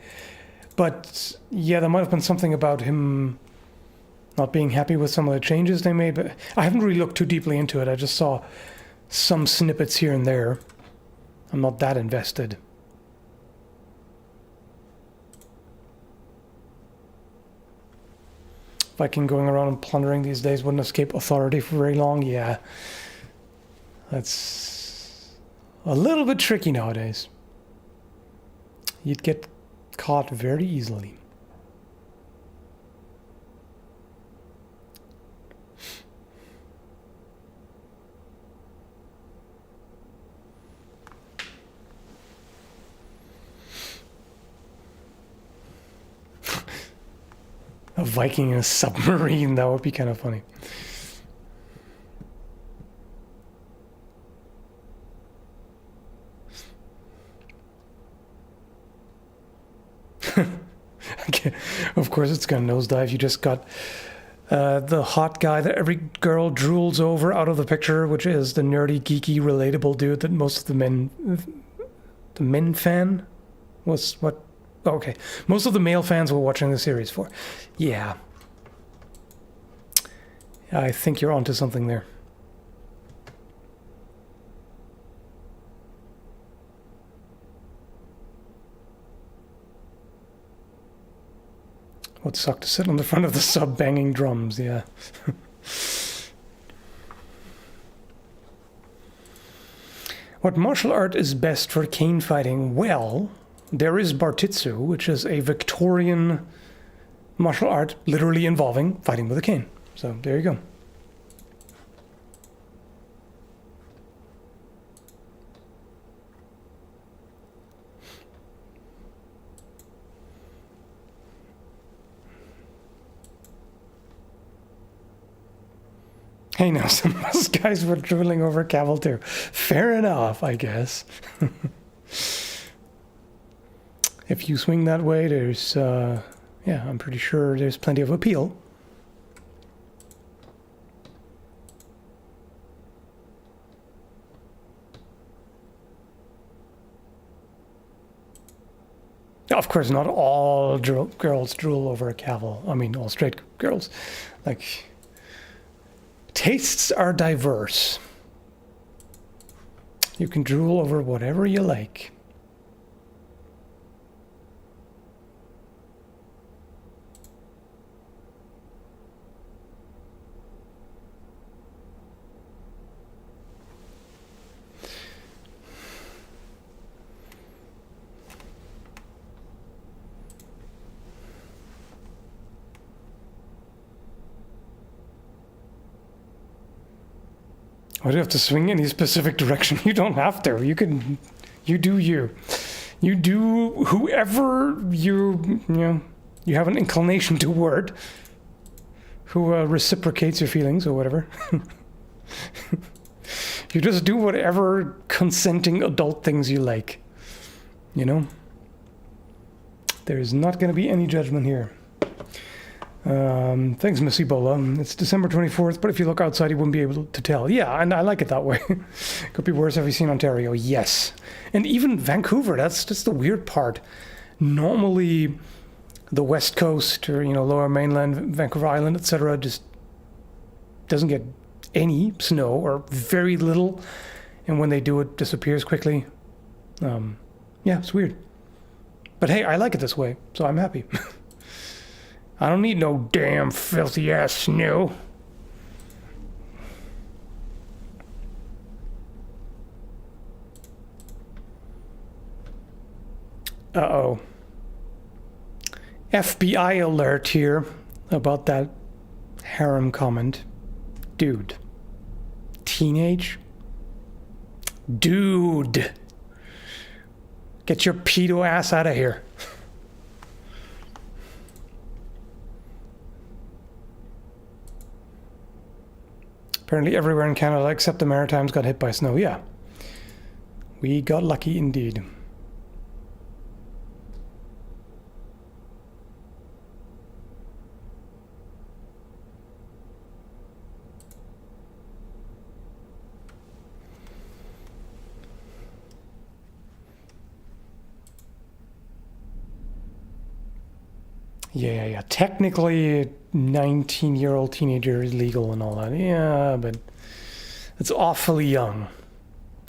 Speaker 1: But yeah, there might have been something about him not being happy with some of the changes they made. But I haven't really looked too deeply into it. I just saw some snippets here and there. I'm not that invested. Viking going around and plundering these days wouldn't escape authority for very long. Yeah, that's a little bit tricky nowadays. You'd get caught very easily. A Viking in a submarine, that would be kind of funny. Okay. Of course it's gonna nosedive. You just got the hot guy that every girl drools over out of the picture, which is the nerdy, geeky, relatable dude that most of the men The men fan was what? Oh, okay. Most of the male fans were watching the series for. Yeah. I think you're onto something there. Would suck to sit on the front of the sub banging drums, yeah. What martial art is best for cane fighting? Well, there is Bartitsu, which is a Victorian martial art literally involving fighting with a cane. So there you go. Hey, now some of us guys were drooling over Cavill too. Fair enough, I guess. If you swing that way, there's, yeah, I'm pretty sure there's plenty of appeal. Of course, not all girls drool over a Cavill. I mean, all straight girls. Like, tastes are diverse. You can drool over whatever you like. Why do you have to swing in any specific direction? You don't have to. You can, you do you. You do whoever you have an inclination toward, who reciprocates your feelings or whatever. You just do whatever consenting adult things you like. You know? There's not going to be any judgment here. Thanks, Miss Ebola. It's December 24th, but if you look outside, you wouldn't be able to tell. Yeah, and I like it that way. Could be worse. Have you seen Ontario? Yes. And even Vancouver, that's just the weird part. Normally, the West Coast or, Lower Mainland, Vancouver Island, etc., just doesn't get any snow or very little. And when they do, it disappears quickly. Yeah, it's weird. But hey, I like it this way, so I'm happy. I don't need no damn filthy ass snow. Uh-oh. FBI alert here about that harem comment. Dude. Teenage? Dude. Get your pedo ass out of here. Apparently everywhere in Canada except the Maritimes got hit by snow. Yeah. We got lucky indeed. Yeah. Technically, 19-year-old teenager is legal and all that. Yeah, but it's awfully young.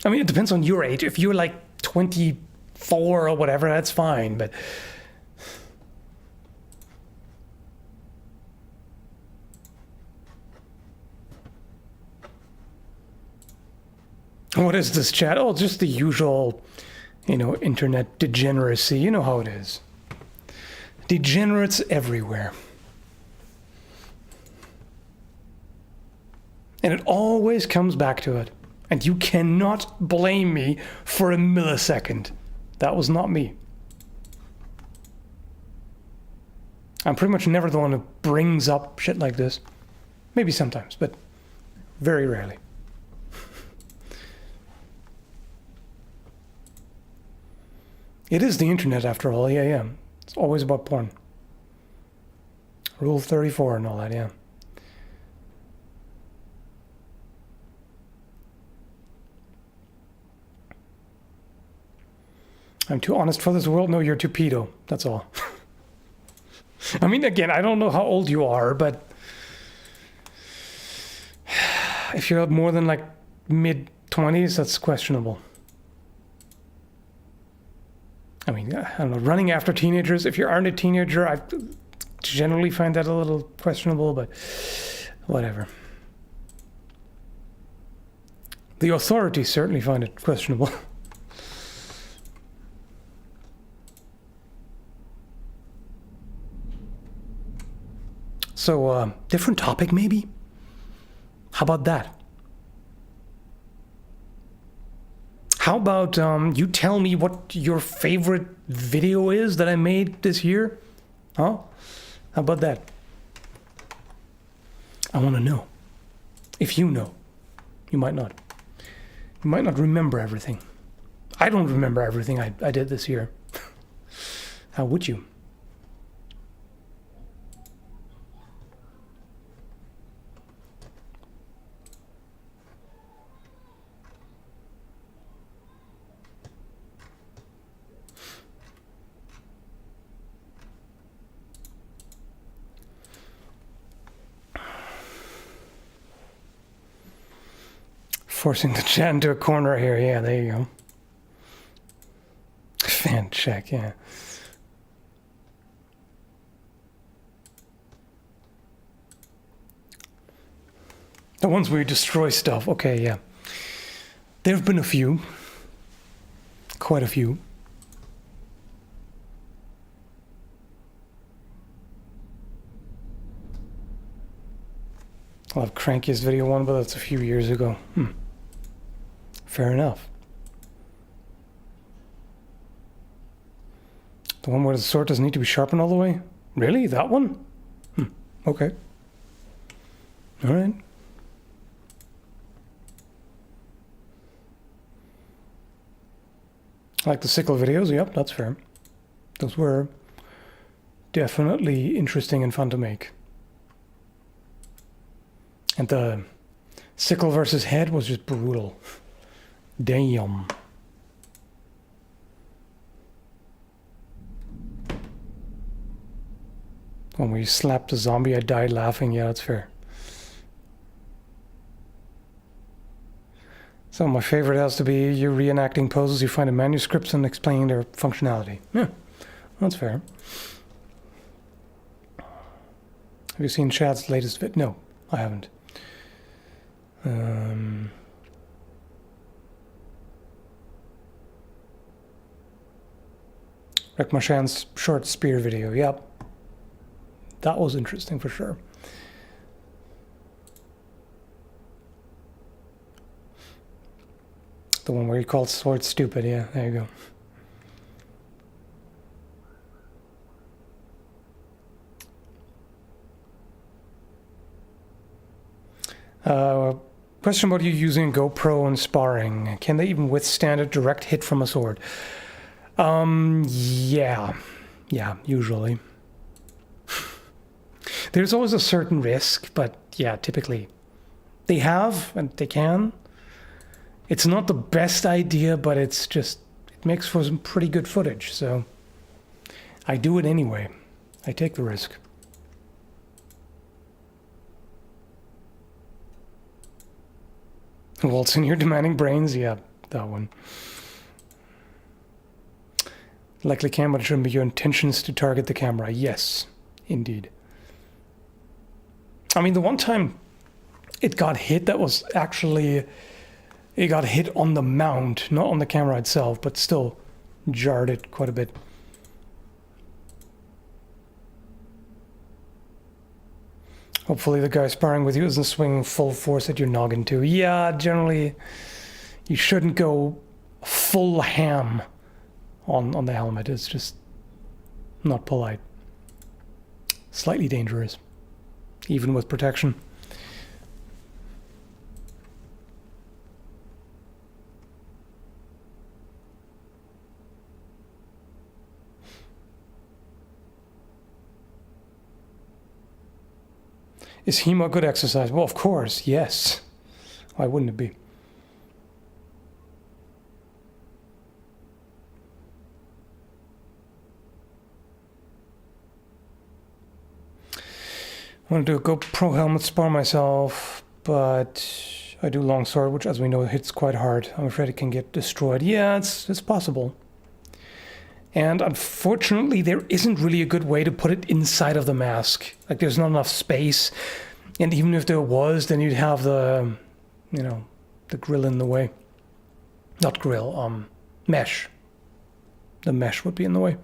Speaker 1: I mean, it depends on your age. If you're like 24 or whatever, that's fine, but... What is this chat? Oh, just the usual, internet degeneracy. You know how it is. Degenerates everywhere. And it always comes back to it. And you cannot blame me for a millisecond. That was not me. I'm pretty much never the one who brings up shit like this. Maybe sometimes, but very rarely. It is the internet after all, yeah. It's always about porn. Rule 34 and all that, yeah. I'm too honest for this world. No, you're too pedo. That's all. I mean, again, I don't know how old you are, but if you're more than like mid-20s, that's questionable. I mean, I don't know, running after teenagers, if you aren't a teenager, I generally find that a little questionable, but whatever. The authorities certainly find it questionable. So, different topic maybe? How about that? How about you tell me what your favorite video is that I made this year? Huh? How about that? I want to know. If you know. You might not. You might not remember everything. I don't remember everything I did this year. How would you? Forcing the chat into a corner here. Yeah, there you go. Fan check, yeah. The ones where you destroy stuff. Okay, yeah. There have been a few. Quite a few. I'll have crankiest video one, but that's a few years ago. Fair enough. The one where the sword doesn't need to be sharpened all the way? Really? That one? Okay. All right. I like the sickle videos. Yep, that's fair. Those were definitely interesting and fun to make. And the sickle versus head was just brutal. Damn. When we slapped the zombie, I died laughing. Yeah, that's fair. So my favorite has to be you reenacting poses you find in manuscripts and explaining their functionality. Yeah, that's fair. Have you seen Chad's latest vid? No, I haven't. Rekmashan's short spear video, yep. That was interesting for sure. The one where he called sword stupid, yeah, there you go. Question about you using GoPro and sparring. Can they even withstand a direct hit from a sword? Yeah, usually. There's always a certain risk, but yeah, typically they have and they can. It's not the best idea, but it's just, it makes for some pretty good footage, so I do it anyway. I take the risk. Waltz in your demanding brains? Yeah, that one. Likely camera shouldn't be your intentions to target the camera. Yes, indeed. I mean, the one time it got hit, that was actually, it got hit on the mount, not on the camera itself, but still jarred it quite a bit. Hopefully the guy sparring with you isn't swinging full force at your noggin too. Yeah, generally you shouldn't go full ham on the helmet. It's just not polite. Slightly dangerous, even with protection. Is HEMA good exercise? Well, of course, yes. Why wouldn't it be? want to do a GoPro helmet spar myself, but I do longsword, which, as we know, hits quite hard. I'm afraid it can get destroyed. Yeah, it's possible. And unfortunately, there isn't really a good way to put it inside of the mask. Like, there's not enough space. And even if there was, then you'd have the, you know, the grill in the way. Not grill, mesh. The mesh would be in the way.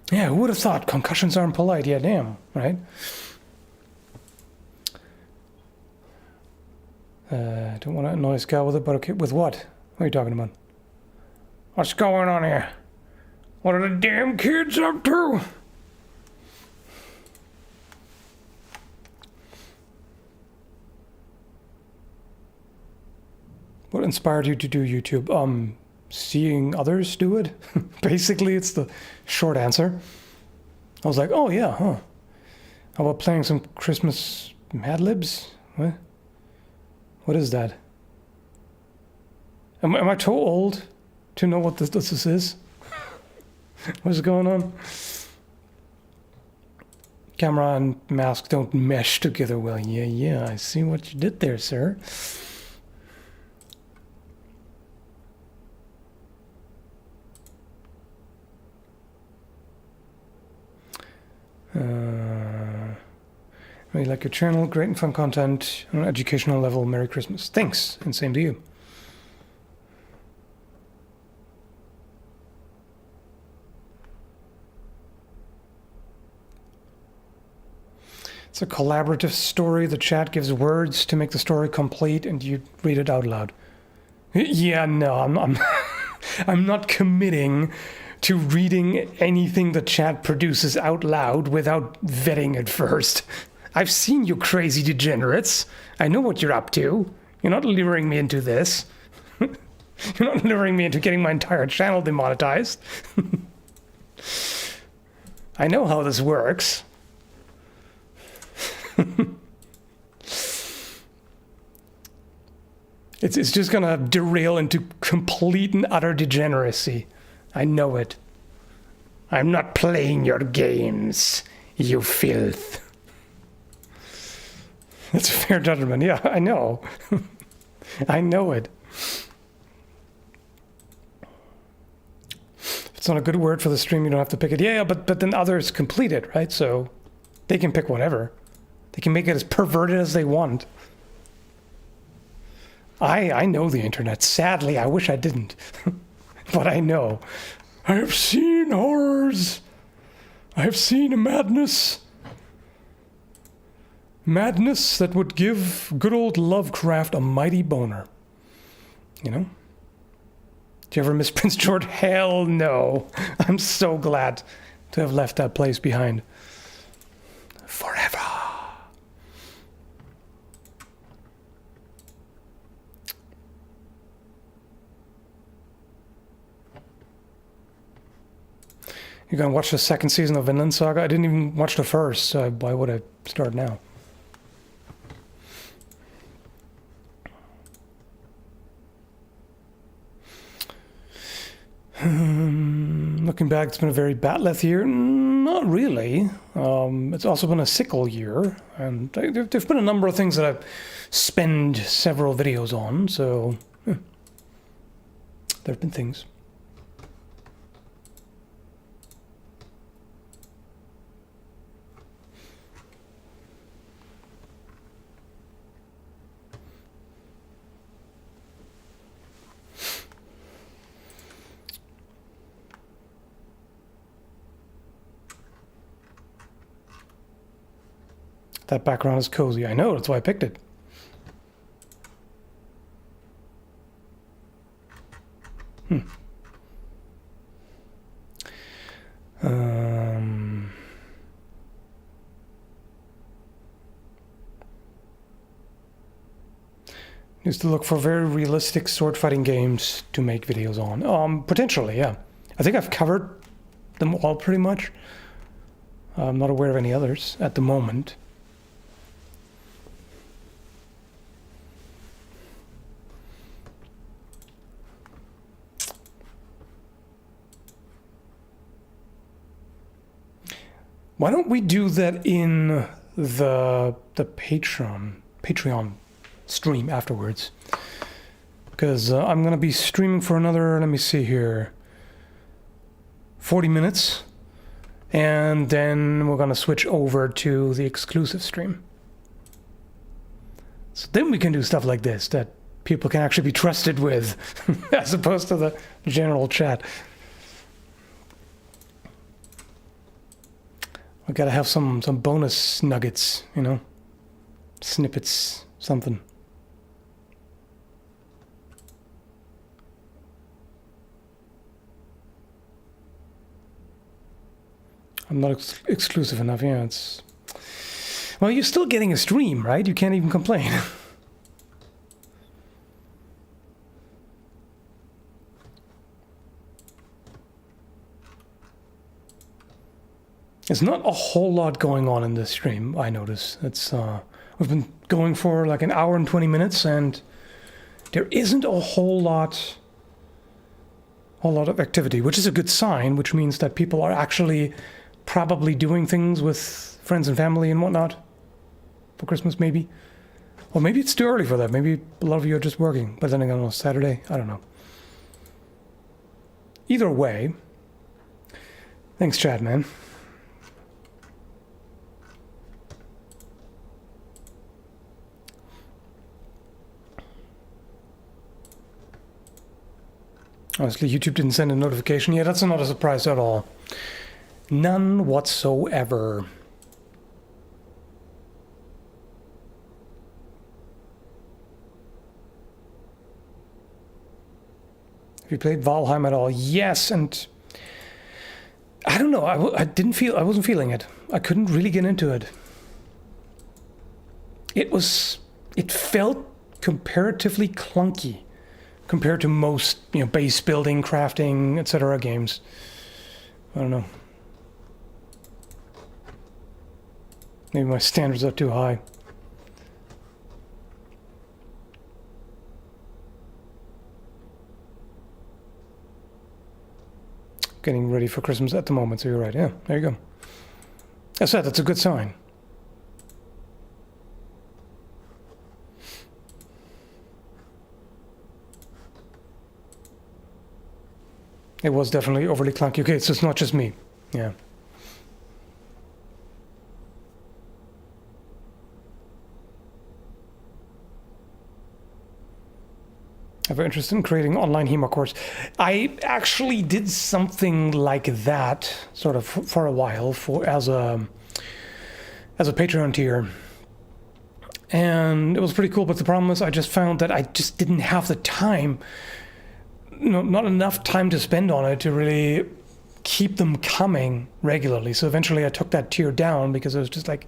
Speaker 1: Yeah, who would have thought concussions aren't polite? Yeah, damn, right? Don't want to annoy Skal with it, but okay. With what? What are you talking about? What's going on here? What are the damn kids up to? What inspired you to do YouTube? Seeing others do it. Basically, it's the short answer. I was like, oh yeah, huh. How about playing some Christmas Mad Libs? What? What is that? Am I too old to know what this is? What is going on? Camera and mask don't mesh together well. Yeah, I see what you did there, sir. Really like your channel, great and fun content on an educational level. Merry Christmas. Thanks, and same to you. It's a collaborative story. The chat gives words to make the story complete, and you read it out loud. Yeah, no, I'm not committing to reading anything the chat produces out loud without vetting it first. I've seen you crazy degenerates. I know what you're up to. You're not luring me into this. You're not luring me into getting my entire channel demonetized. I know how this works. It's just gonna derail into complete and utter degeneracy. I know it. I'm not playing your games, you filth. That's a fair judgment. Yeah, I know. I know it. If it's not a good word for the stream, you don't have to pick it. Yeah, but then others complete it, right? So they can pick whatever. They can make it as perverted as they want. I know the internet. Sadly, I wish I didn't. But I know. I have seen horrors. I have seen madness. Madness that would give good old Lovecraft a mighty boner. You know? Did you ever miss Prince George? Hell no. I'm so glad to have left that place behind. Forever. You're gonna watch the second season of Vinland Saga? I didn't even watch the first, so why would I start now? Looking back, it's been a very batleth year. Not really. It's also been a sickle year, and there've been a number of things that I've spent several videos on, so there've been things. That background is cozy. I know, that's why I picked it. Needs to look for very realistic sword fighting games to make videos on. Potentially, yeah. I think I've covered them all pretty much. I'm not aware of any others at the moment. Why don't we do that in the Patreon stream afterwards? Because I'm going to be streaming for another, let me see here, 40 minutes. And then we're going to switch over to the exclusive stream. So then we can do stuff like this that people can actually be trusted with, as opposed to the general chat. We gotta have some bonus nuggets, you know? Snippets, something. I'm not exclusive enough, yeah, it's... Well, you're still getting a stream, right? You can't even complain. There's not a whole lot going on in this stream, I notice. It's we've been going for like an hour and 20 minutes, and there isn't a whole lot of activity, which is a good sign, which means that people are actually probably doing things with friends and family and whatnot for Christmas, maybe. Or maybe it's too early for that. Maybe a lot of you are just working, but then again on a Saturday, I don't know. Either way, thanks, Chad, man. Honestly, YouTube didn't send a notification. Yeah, that's not a surprise at all. None whatsoever. Have you played Valheim at all? Yes, and I don't know. I wasn't feeling it. I couldn't really get into it. It felt comparatively clunky compared to most, you know, base building, crafting, etc. games. I don't know. Maybe my standards are too high. Getting ready for Christmas at the moment, so you're right. Yeah, there you go. I said that's a good sign. It was definitely overly clunky. Okay, so it's not just me. Yeah. Ever interested in creating online HEMA course? I actually did something like that, sort of for a while, as a Patreon tier, and it was pretty cool. But the problem was, I just found that I just didn't have the time. No, not enough time to spend on it to really keep them coming regularly. So eventually I took that tier down because it was just like,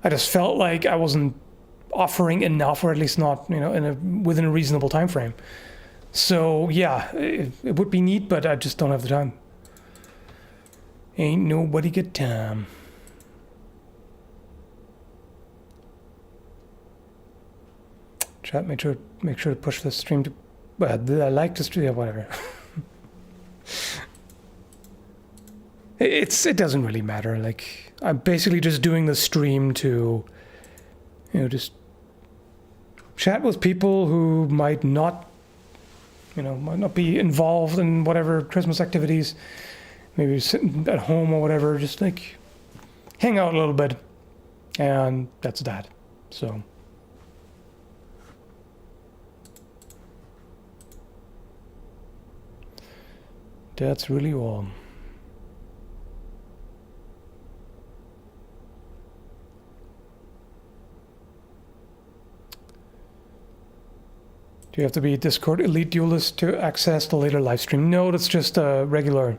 Speaker 1: I just felt like I wasn't offering enough, or at least not, you know, within a reasonable time frame. So yeah, it would be neat, but I just don't have the time. Ain't nobody got time. Chat, make sure to push the stream to. But I like to stream, yeah, whatever. It doesn't really matter. Like, I'm basically just doing the stream to, you know, just chat with people who might not be involved in whatever Christmas activities, maybe sitting at home or whatever, just like hang out a little bit, and that's that. So. That's really all. Do you have to be a Discord Elite Duelist to access the later live stream? No, that's just a regular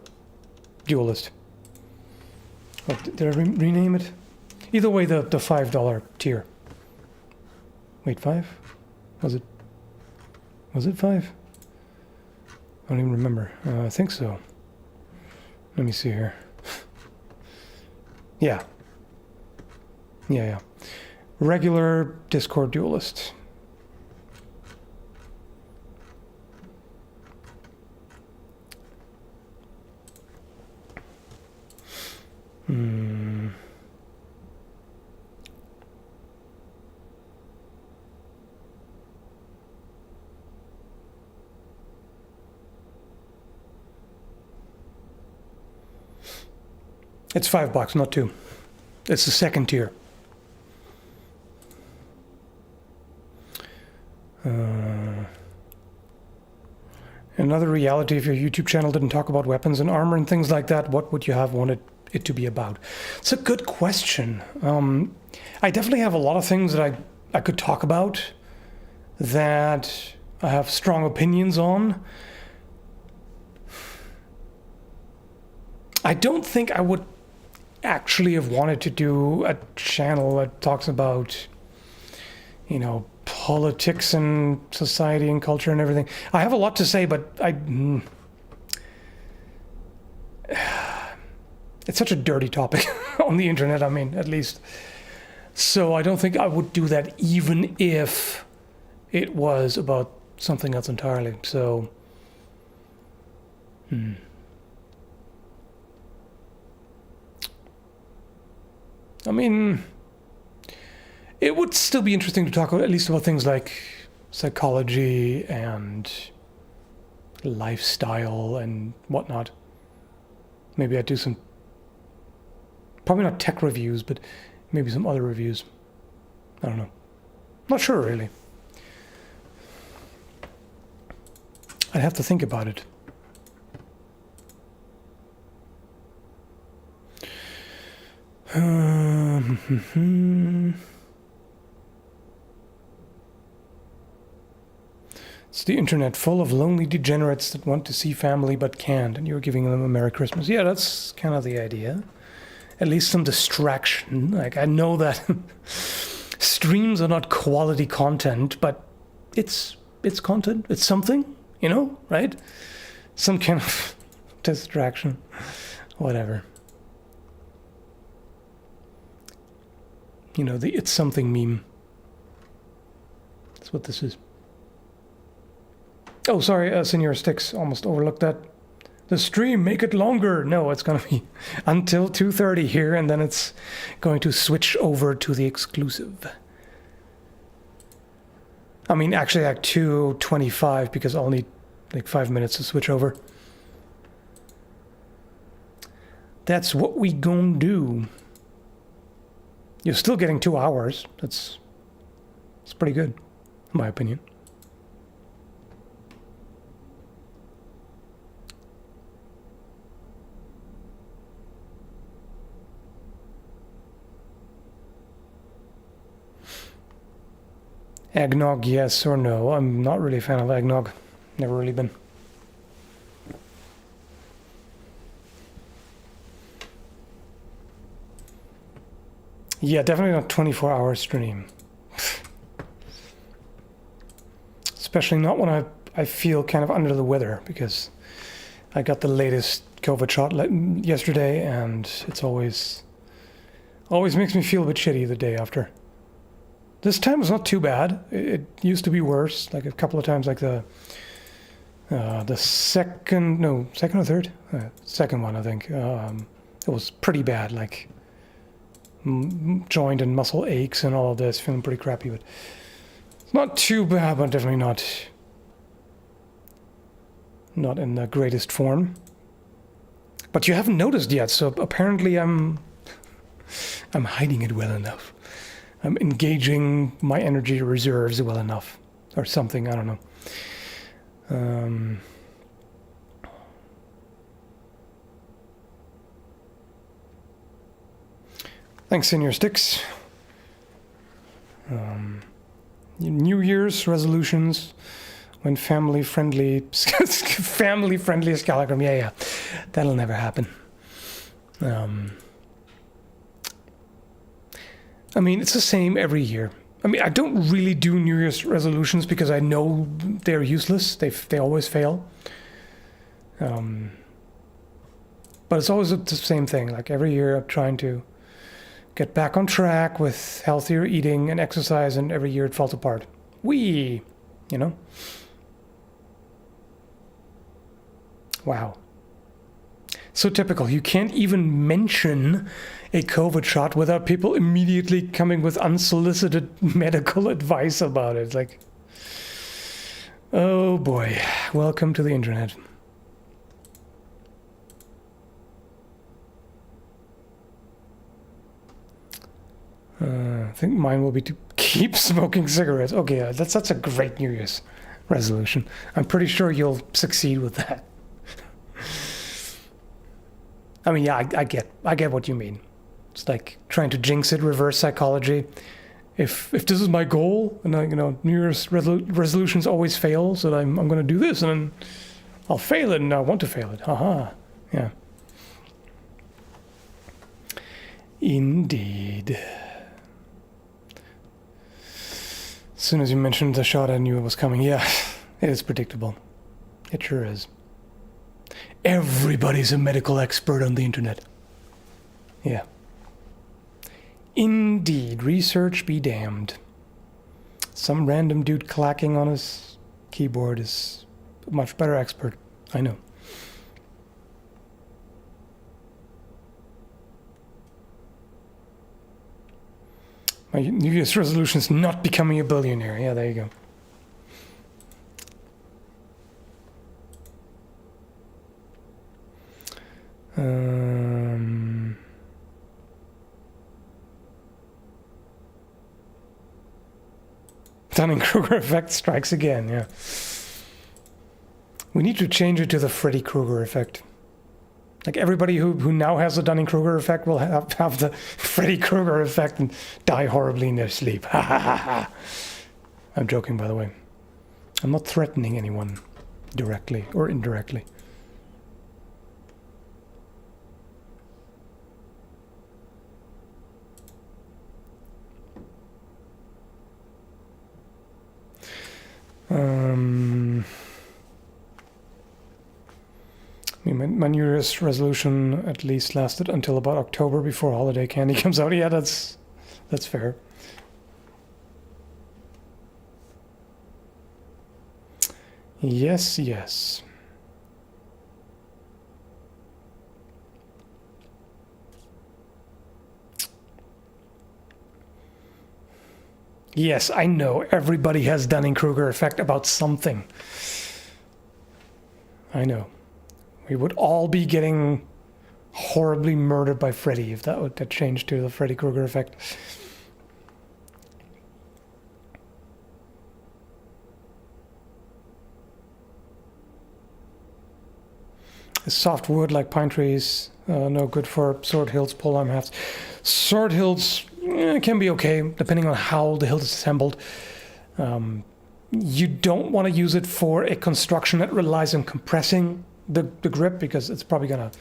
Speaker 1: Duelist. Oh, did I rename it? Either way, the $5 tier. Wait, 5? Was it 5? I don't even remember. I think so. Let me see here. Yeah. Regular Discord Duelist. It's $5, not 2. It's the second tier. Another reality, if your YouTube channel didn't talk about weapons and armor and things like that, what would you have wanted it to be about? It's a good question. I definitely have a lot of things that I could talk about that I have strong opinions on. I don't think I would actually have wanted to do a channel that talks about, you know, politics and society and culture and everything. I have a lot to say, but it's such a dirty topic on the internet, I mean, at least. So I don't think I would do that even if it was about something else entirely. So, I mean, it would still be interesting to talk at least about things like psychology and lifestyle and whatnot. Maybe I'd do some, probably not tech reviews, but maybe some other reviews. I don't know. Not sure, really. I'd have to think about it. It's the internet full of lonely degenerates that want to see family but can't, and you're giving them a Merry Christmas. Yeah, that's kind of the idea. At least some distraction. Like, I know that streams are not quality content, but it's content. It's something, you know, right? Some kind of distraction. Whatever. You know, the it's something meme. That's what this is. Oh, sorry, Senior Sticks, almost overlooked that. The stream, make it longer. No, it's going to be until 2:30 here, and then it's going to switch over to the exclusive. I mean, actually like 2:25, because I'll need like 5 minutes to switch over. That's what we gonna do. You're still getting 2 hours. It's pretty good, in my opinion. Eggnog, yes or no? I'm not really a fan of eggnog. Never really been. Yeah, definitely not 24-hour stream. Especially not when I feel kind of under the weather, because I got the latest COVID shot yesterday, and it's always makes me feel a bit shitty the day after. This time was not too bad. It used to be worse, like a couple of times, like the second or third? Second one, I think. It was pretty bad, like joint and muscle aches and all of this, feeling pretty crappy, but it's not too bad, but definitely not in the greatest form. But you haven't noticed yet, so apparently I'm hiding it well enough. I'm engaging my energy reserves well enough, or something, I don't know. Thanks, Senior Sticks. New Year's resolutions when family-friendly Skallagrim. Yeah, that'll never happen. I mean, it's the same every year. I mean, I don't really do New Year's resolutions because I know they're useless. They always fail. But it's always the same thing. Like every year, I'm trying to get back on track with healthier eating and exercise, and every year it falls apart. You know? Wow. So typical. You can't even mention a COVID shot without people immediately coming with unsolicited medical advice about it. Like, oh boy, welcome to the internet. I think mine will be to keep smoking cigarettes. Okay, that's a great New Year's resolution. I'm pretty sure you'll succeed with that. I mean, yeah, I get what you mean. It's like trying to jinx it, reverse psychology. If this is my goal, and New Year's resolutions always fail, so I'm going to do this, and then I'll fail it, and I want to fail it. Haha, yeah. Indeed. As soon as you mentioned the shot, I knew it was coming. Yeah, it is predictable. It sure is. Everybody's a medical expert on the internet. Yeah. Indeed, research be damned. Some random dude clacking on his keyboard is a much better expert. I know. My New Year's resolution is not becoming a billionaire. Yeah, there you go. Dunning-Kruger effect strikes again, yeah. We need to change it to the Freddy Krueger effect. Like everybody who now has the Dunning-Kruger effect will have the Freddy Krueger effect and die horribly in their sleep. Ha ha ha ha. I'm joking, by the way. I'm not threatening anyone directly or indirectly. My New Year's resolution at least lasted until about October before holiday candy comes out. Yeah, that's fair. Yes, yes. Yes, I know. Everybody has Dunning-Kruger effect about something. I know. We would all be getting horribly murdered by Freddy if that changed to the Freddy Krueger effect. Soft wood like pine trees, no good for sword hilts, polearm hafts. Sword hilts can be okay, depending on how the hilt is assembled. You don't want to use it for a construction that relies on compressing the grip, because it's probably going to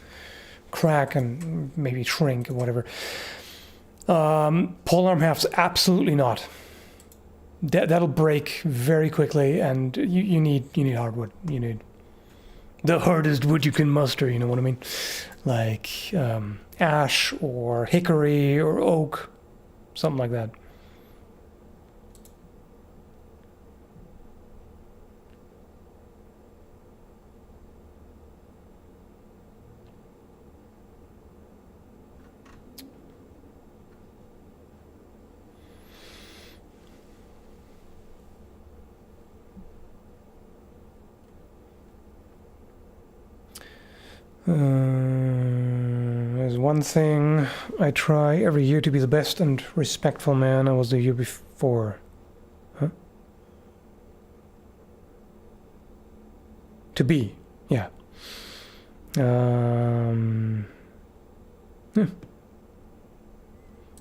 Speaker 1: crack and maybe shrink or whatever. Polearm hafts, absolutely not. That'll break very quickly, and you need hardwood. You need the hardest wood you can muster, you know what I mean? Like ash or hickory or oak, something like that. There's one thing I try every year to be the best and respectful man I was the year before. Huh? To be, yeah. Yeah.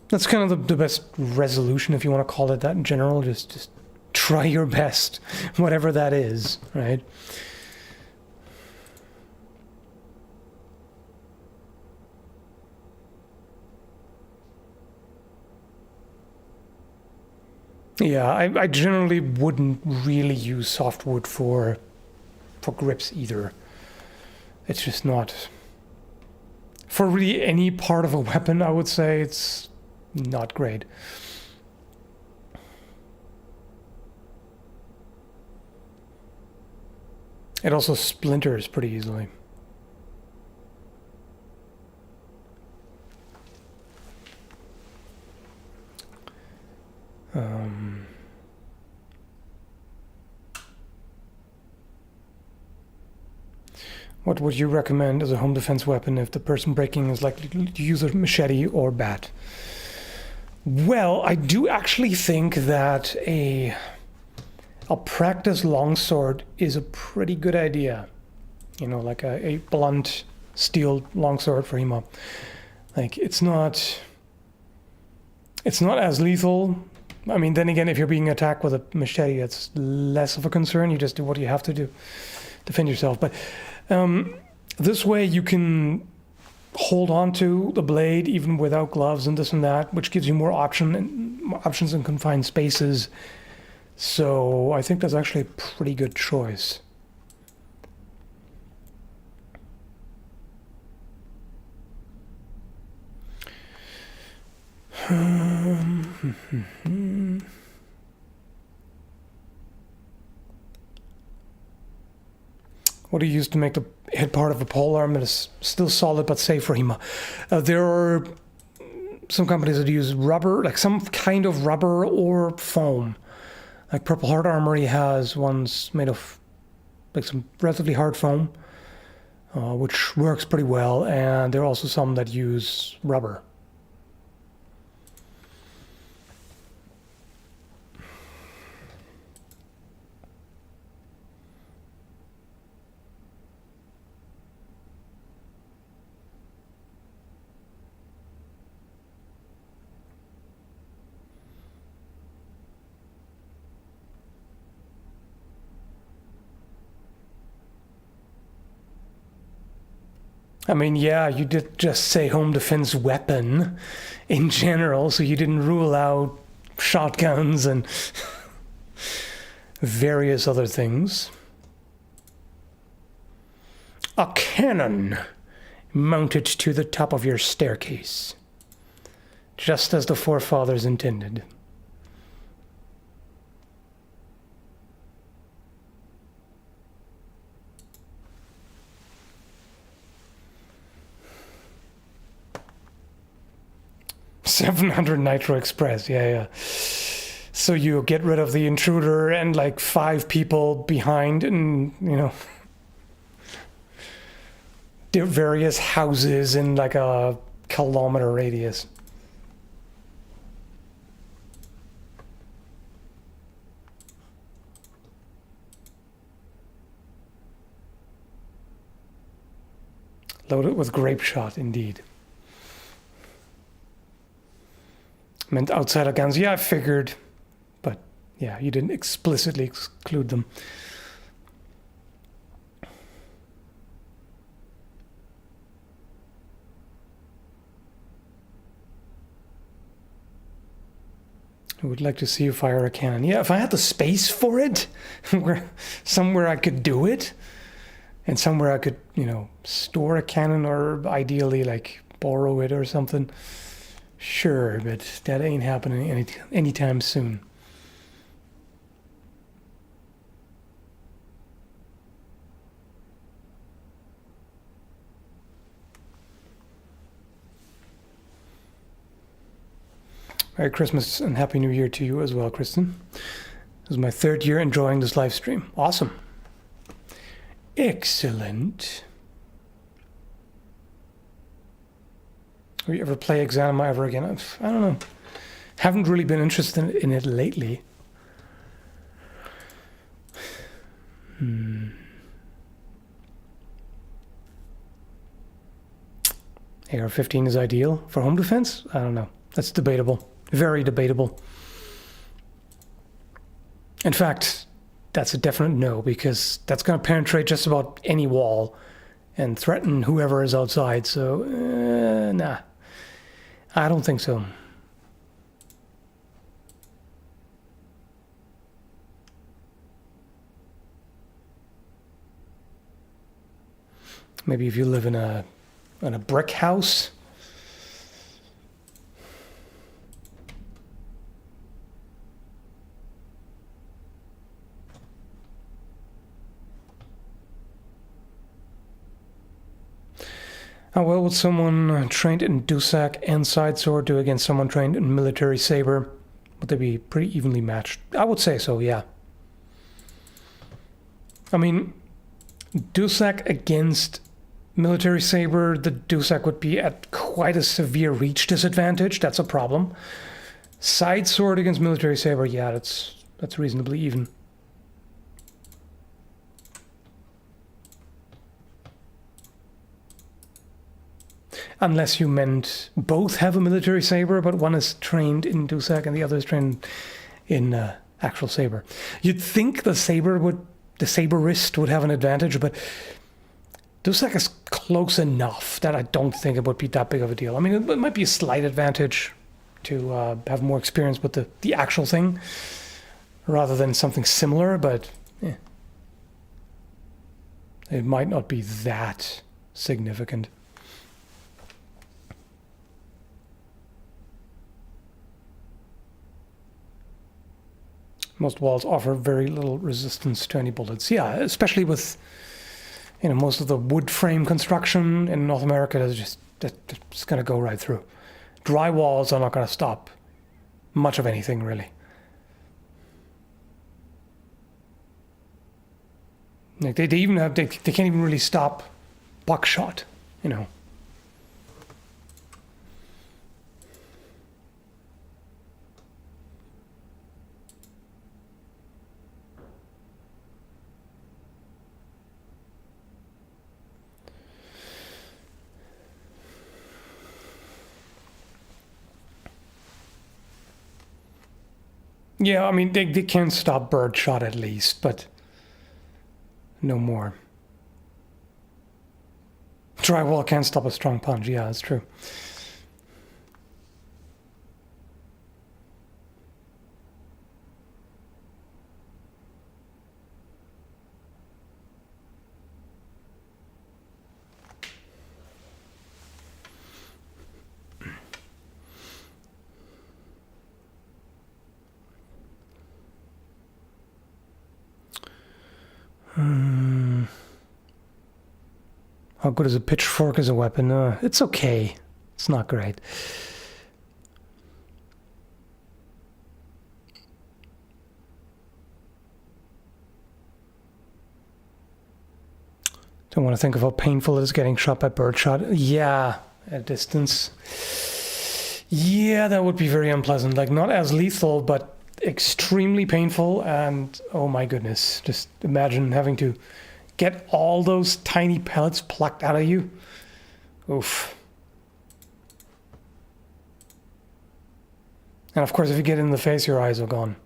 Speaker 1: That's kind of the best resolution, if you want to call it that in general. Just try your best, whatever that is, right? Yeah, I generally wouldn't really use softwood for grips either. It's just not... For really any part of a weapon, I would say it's not great. It also splinters pretty easily. What would you recommend as a home defense weapon if the person breaking is likely to use a machete or bat? Well, I do actually think that a practice longsword is a pretty good idea. You know, like a blunt steel longsword for HEMA. Like, it's not as lethal. I mean, then again, if you're being attacked with a machete, it's less of a concern. You just do what you have to do, defend yourself. But this way you can hold on to the blade even without gloves and this and that, which gives you more options in confined spaces. So I think that's actually a pretty good choice. What do you use to make the head part of a pole arm that is still solid but safe for HEMA? There are some companies that use rubber, like some kind of rubber or foam. Like Purple Heart Armory has ones made of like some relatively hard foam, which works pretty well. And there are also some that use rubber. I mean, yeah, you did just say home defense weapon in general, so you didn't rule out shotguns and various other things. A cannon mounted to the top of your staircase, just as the forefathers intended. $700 Nitro Express, yeah. So you get rid of the intruder and like 5 people behind, and you know, various houses in like a kilometer radius. Loaded with grape shot, indeed. Meant outsider guns. Yeah, I figured. But yeah, you didn't explicitly exclude them. I would like to see you fire a cannon. Yeah, if I had the space for it, somewhere I could do it, and somewhere I could, you know, store a cannon, or ideally like borrow it or something. Sure, but that ain't happening anytime soon. Merry Christmas and Happy New Year to you as well, Kristen. This is my 3rd year enjoying this live stream. Awesome. Excellent. Will you ever play Exanima ever again? I don't know. Haven't really been interested in it lately. AR-15 is ideal for home defense? I don't know. That's debatable. Very debatable. In fact, that's a definite no, because that's going to penetrate just about any wall and threaten whoever is outside. So, nah. I don't think so. Maybe if you live in a brick house. How well would someone trained in Dusak and Sidesword do against someone trained in Military Saber? Would they be pretty evenly matched? I would say so, yeah. I mean, Dusak against Military Saber, the Dusak would be at quite a severe reach disadvantage. That's a problem. Side sword against military saber, yeah, that's reasonably even. Unless you meant both have a military saber, but one is trained in Dusak and the other is trained in actual saber. You'd think the saberist would have an advantage, but Dusak is close enough that I don't think it would be that big of a deal. I mean, it might be a slight advantage to have more experience with the actual thing rather than something similar, but it might not be that significant. Most walls offer very little resistance to any bullets. Yeah, especially with, most of the wood frame construction in North America is that's going to go right through. Dry walls are not going to stop much of anything, really. Like they even have they can't even really stop buckshot, Yeah, I mean, they can stop birdshot at least, but no more. Drywall can't stop a strong punch. Yeah, that's true. How good is a pitchfork as a weapon? It's okay. It's not great. Don't want to think of how painful it is getting shot by birdshot. Yeah, at distance. Yeah, that would be very unpleasant. Like, not as lethal, but extremely painful. And oh my goodness, just imagine having to get all those tiny pellets plucked out of you. Oof. And of course, if you get in the face, your eyes are gone.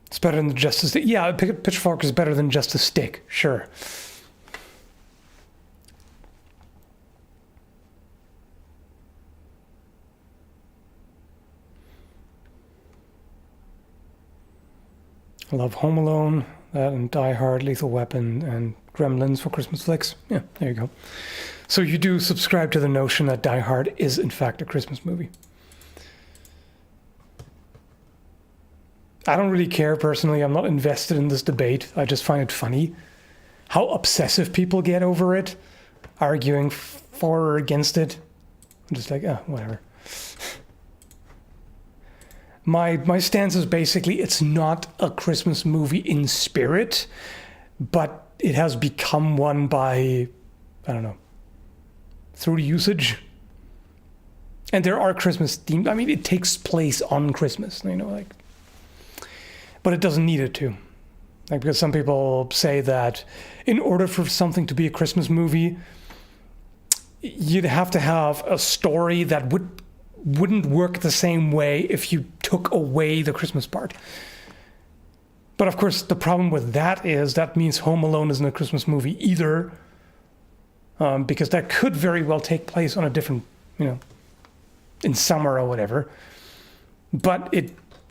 Speaker 1: It's better than just a stick. Yeah, a pitchfork is better than just a stick, sure. I love Home Alone, that and Die Hard, Lethal Weapon, and Gremlins for Christmas flicks. Yeah, there you go. So you do subscribe to the notion that Die Hard is in fact a Christmas movie. I don't really care personally. I'm not invested in this debate. I just find it funny how obsessive people get over it, arguing for or against it. I'm just like, whatever. My stance is basically it's not a Christmas movie in spirit, but it has become one by, I don't know, through usage. And there are Christmas themes. I mean, it takes place on Christmas, but it doesn't need it to. Because some people say that in order for something to be a Christmas movie, you'd have to have a story that wouldn't work the same way if you took away the Christmas part. But of course, the problem with that is that means Home Alone isn't a Christmas movie either, because that could very well take place on a different, in summer or whatever. But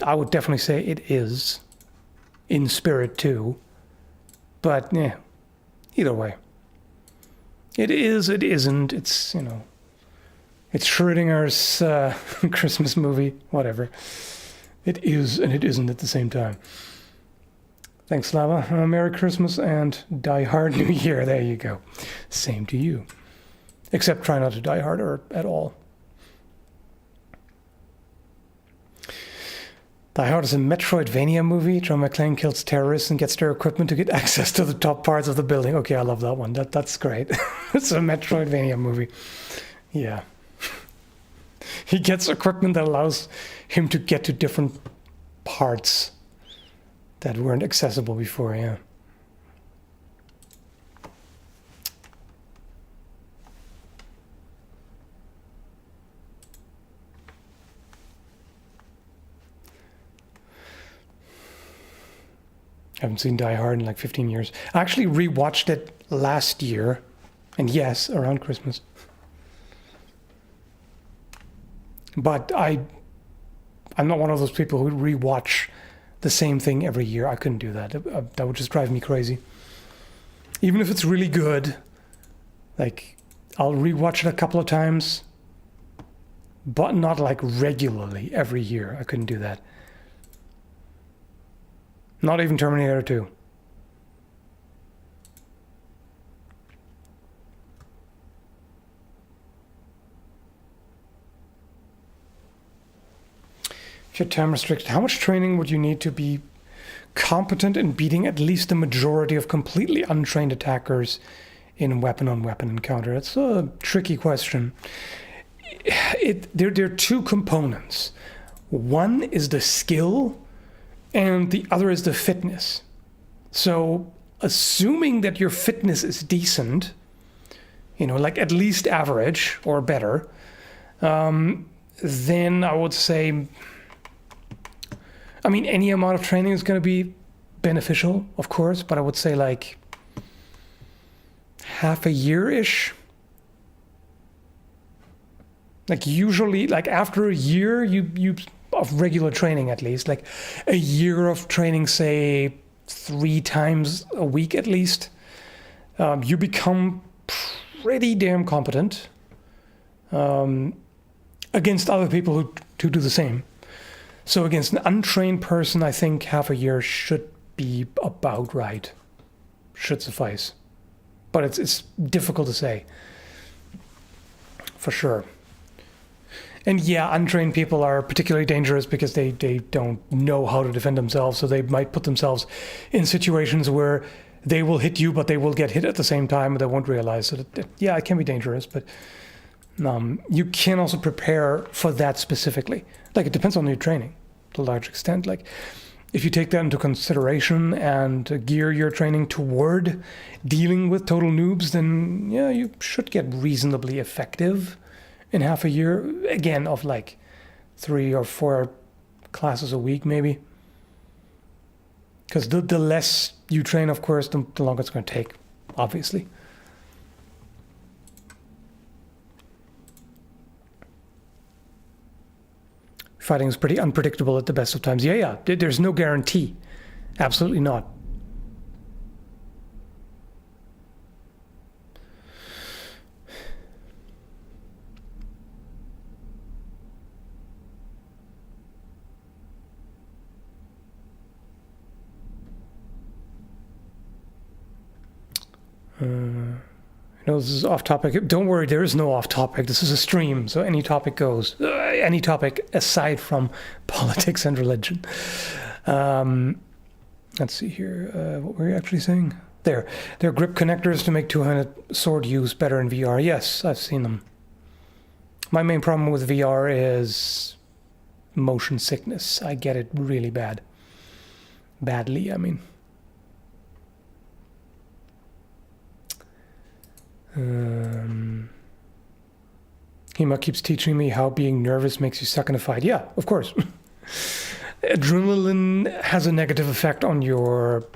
Speaker 1: I would definitely say it is in spirit too. But either way. It is, it isn't, it's, it's Schrodinger's Christmas movie, whatever. It is and it isn't at the same time. Thanks, Slava. Merry Christmas and Die Hard New Year. There you go. Same to you. Except try not to die hard or at all. Die Hard is a Metroidvania movie. John McClane kills terrorists and gets their equipment to get access to the top parts of the building. Okay, I love that one. That's great. It's a Metroidvania movie. Yeah. He gets equipment that allows him to get to different parts that weren't accessible before, yeah. I haven't seen Die Hard in like 15 years. I actually rewatched it last year, and yes, around Christmas. But I'm not one of those people who rewatch the same thing every year. I couldn't do that. That would just drive me crazy. Even if it's really good, like I'll rewatch it a couple of times, but not like regularly every year. I couldn't do that. Not even Terminator 2. If you're time restricted, how much training would you need to be competent in beating at least the majority of completely untrained attackers in weapon-on-weapon encounter? That's a tricky question. There are two components. One is the skill, and the other is the fitness. So assuming that your fitness is decent, like at least average or better, then I would say, any amount of training is going to be beneficial, of course, but I would say like half a year-ish. Like usually, like after a year, you of regular training at least, like a year of training, say 3 times a week at least, you become pretty damn competent against other people who do the same. So against an untrained person, I think half a year should be about right. Should suffice. But it's difficult to say. For sure. And yeah, untrained people are particularly dangerous because they don't know how to defend themselves. So they might put themselves in situations where they will hit you, but they will get hit at the same time and they won't realize that. Yeah, it can be dangerous, but you can also prepare for that specifically. Like, it depends on your training to a large extent. Like, if you take that into consideration and gear your training toward dealing with total noobs, then yeah, you should get reasonably effective in half a year. Again, of like 3 or 4 classes a week, maybe. Because the less you train, of course, the longer it's going to take, obviously. Fighting is pretty unpredictable at the best of times. Yeah, there's no guarantee. Absolutely not. I know this is off topic. Don't worry, there is no off topic. This is a stream, so any topic goes. Any topic aside from politics and religion. Let's see here. What were you actually saying? There are grip connectors to make two-handed sword use better in VR. Yes, I've seen them. My main problem with VR is motion sickness. I get it really bad. Badly, I mean. HEMA keeps teaching me how being nervous makes you suck in a fight. Yeah, of course. Adrenaline has a negative effect on your,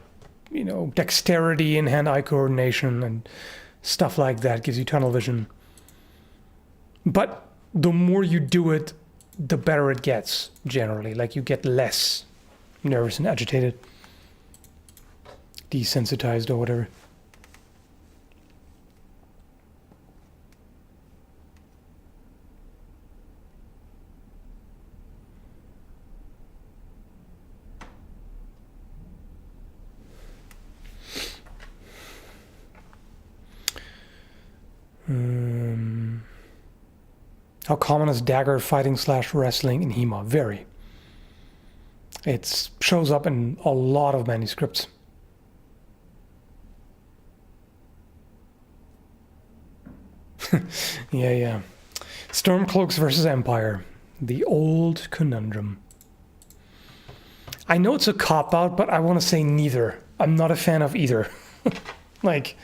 Speaker 1: dexterity and hand-eye coordination and stuff like that. Gives you tunnel vision. But the more you do it, the better it gets, generally. Like, you get less nervous and agitated. Desensitized or whatever. How common is dagger fighting / wrestling in HEMA? Very. It shows up in a lot of manuscripts. Yeah. Stormcloaks versus Empire. The old conundrum. I know it's a cop-out, but I want to say neither. I'm not a fan of either. Like,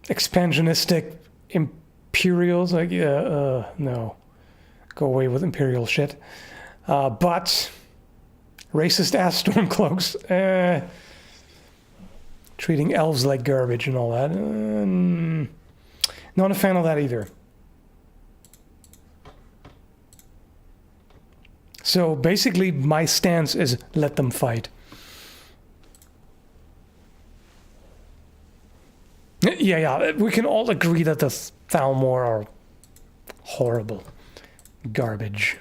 Speaker 1: expansionistic Imperials, like, no. Go away with Imperial shit. But racist-ass Stormcloaks, treating elves like garbage and all that. Not a fan of that either. So basically, my stance is let them fight. Yeah, we can all agree that the Thalmor are horrible. Garbage.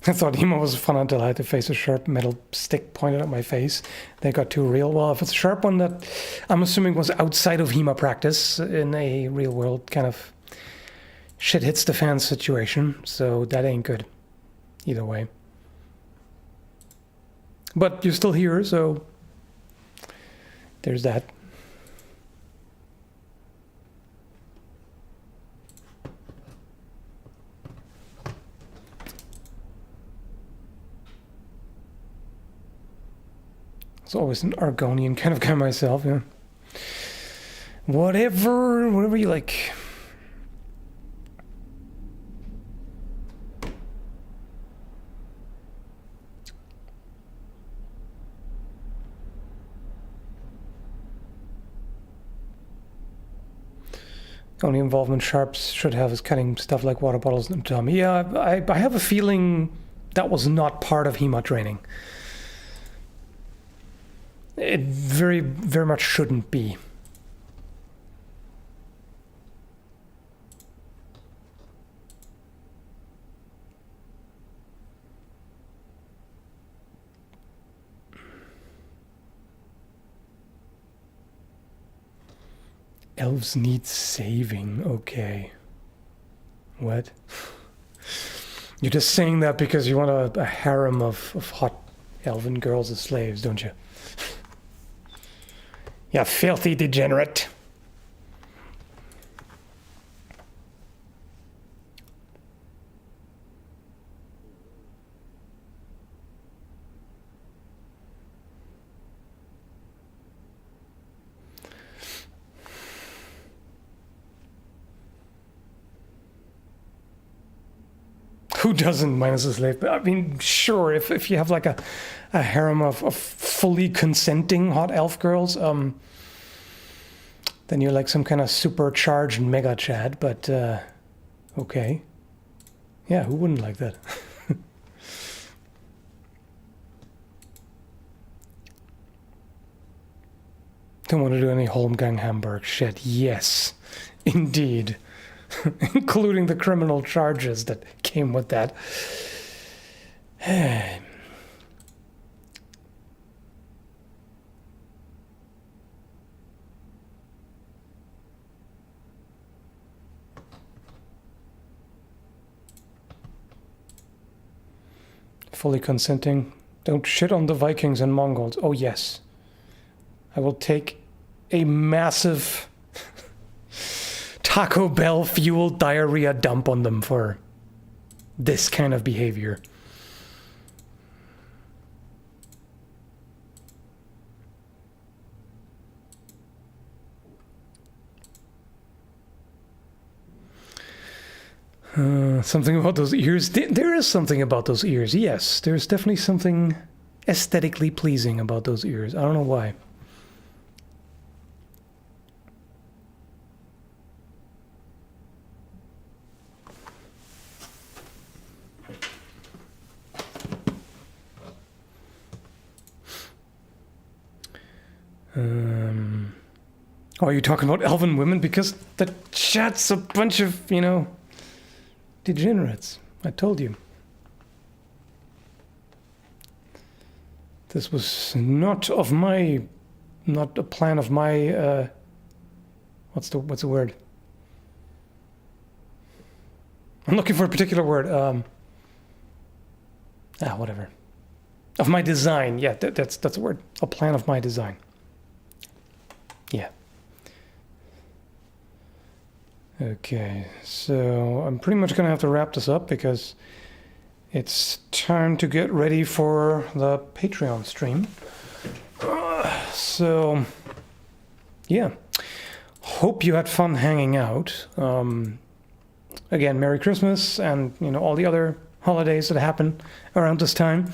Speaker 1: I thought HEMA was fun until I had to face a sharp metal stick pointed at my face. They got too real. Well, if it's a sharp one that I'm assuming was outside of HEMA practice in a real world kind of shit hits the fan situation, so that ain't good either way. But you're still here, so there's that. It's always an Argonian kind of guy myself, yeah. Whatever you like. The only involvement sharps should have is cutting stuff like water bottles in the tummy. Yeah, I have a feeling that was not part of HEMA training. It very, very much shouldn't be. Elves need saving. Okay. What? You're just saying that because you want a harem of hot elven girls as slaves, don't you? You filthy degenerate. Who doesn't minus a slave? I mean, sure, if you have like a harem of fully consenting hot elf girls, then you're like some kind of supercharged mega chad, but okay. Yeah, who wouldn't like that? Don't want to do any Holmgang Hamburg shit. Yes, indeed. Including the criminal charges that came with that. Fully consenting. Don't shit on the Vikings and Mongols. Oh yes. I will take a massive Taco Bell fueled diarrhea dump on them for this kind of behavior. Something about those ears. There is something about those ears. Yes, there's definitely something aesthetically pleasing about those ears. I don't know why. Oh, are you talking about elven women? Because the chat's a bunch of, you know, degenerates. I told you. This was not a plan of my, what's the word? I'm looking for a particular word. Whatever. Of my design. Yeah, that's a word. A plan of my design. Yeah. Okay, so I'm pretty much gonna have to wrap this up because it's time to get ready for the Patreon stream. So, yeah. Hope you had fun hanging out. Again, Merry Christmas and, you know, all the other holidays that happen around this time.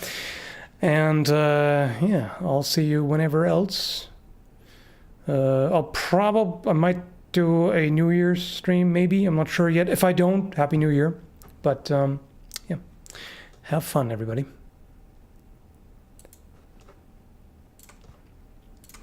Speaker 1: And, yeah, I'll see you whenever else. I might do a New Year's stream, maybe. I'm not sure yet. If I don't, Happy New Year. But, yeah. Have fun, everybody.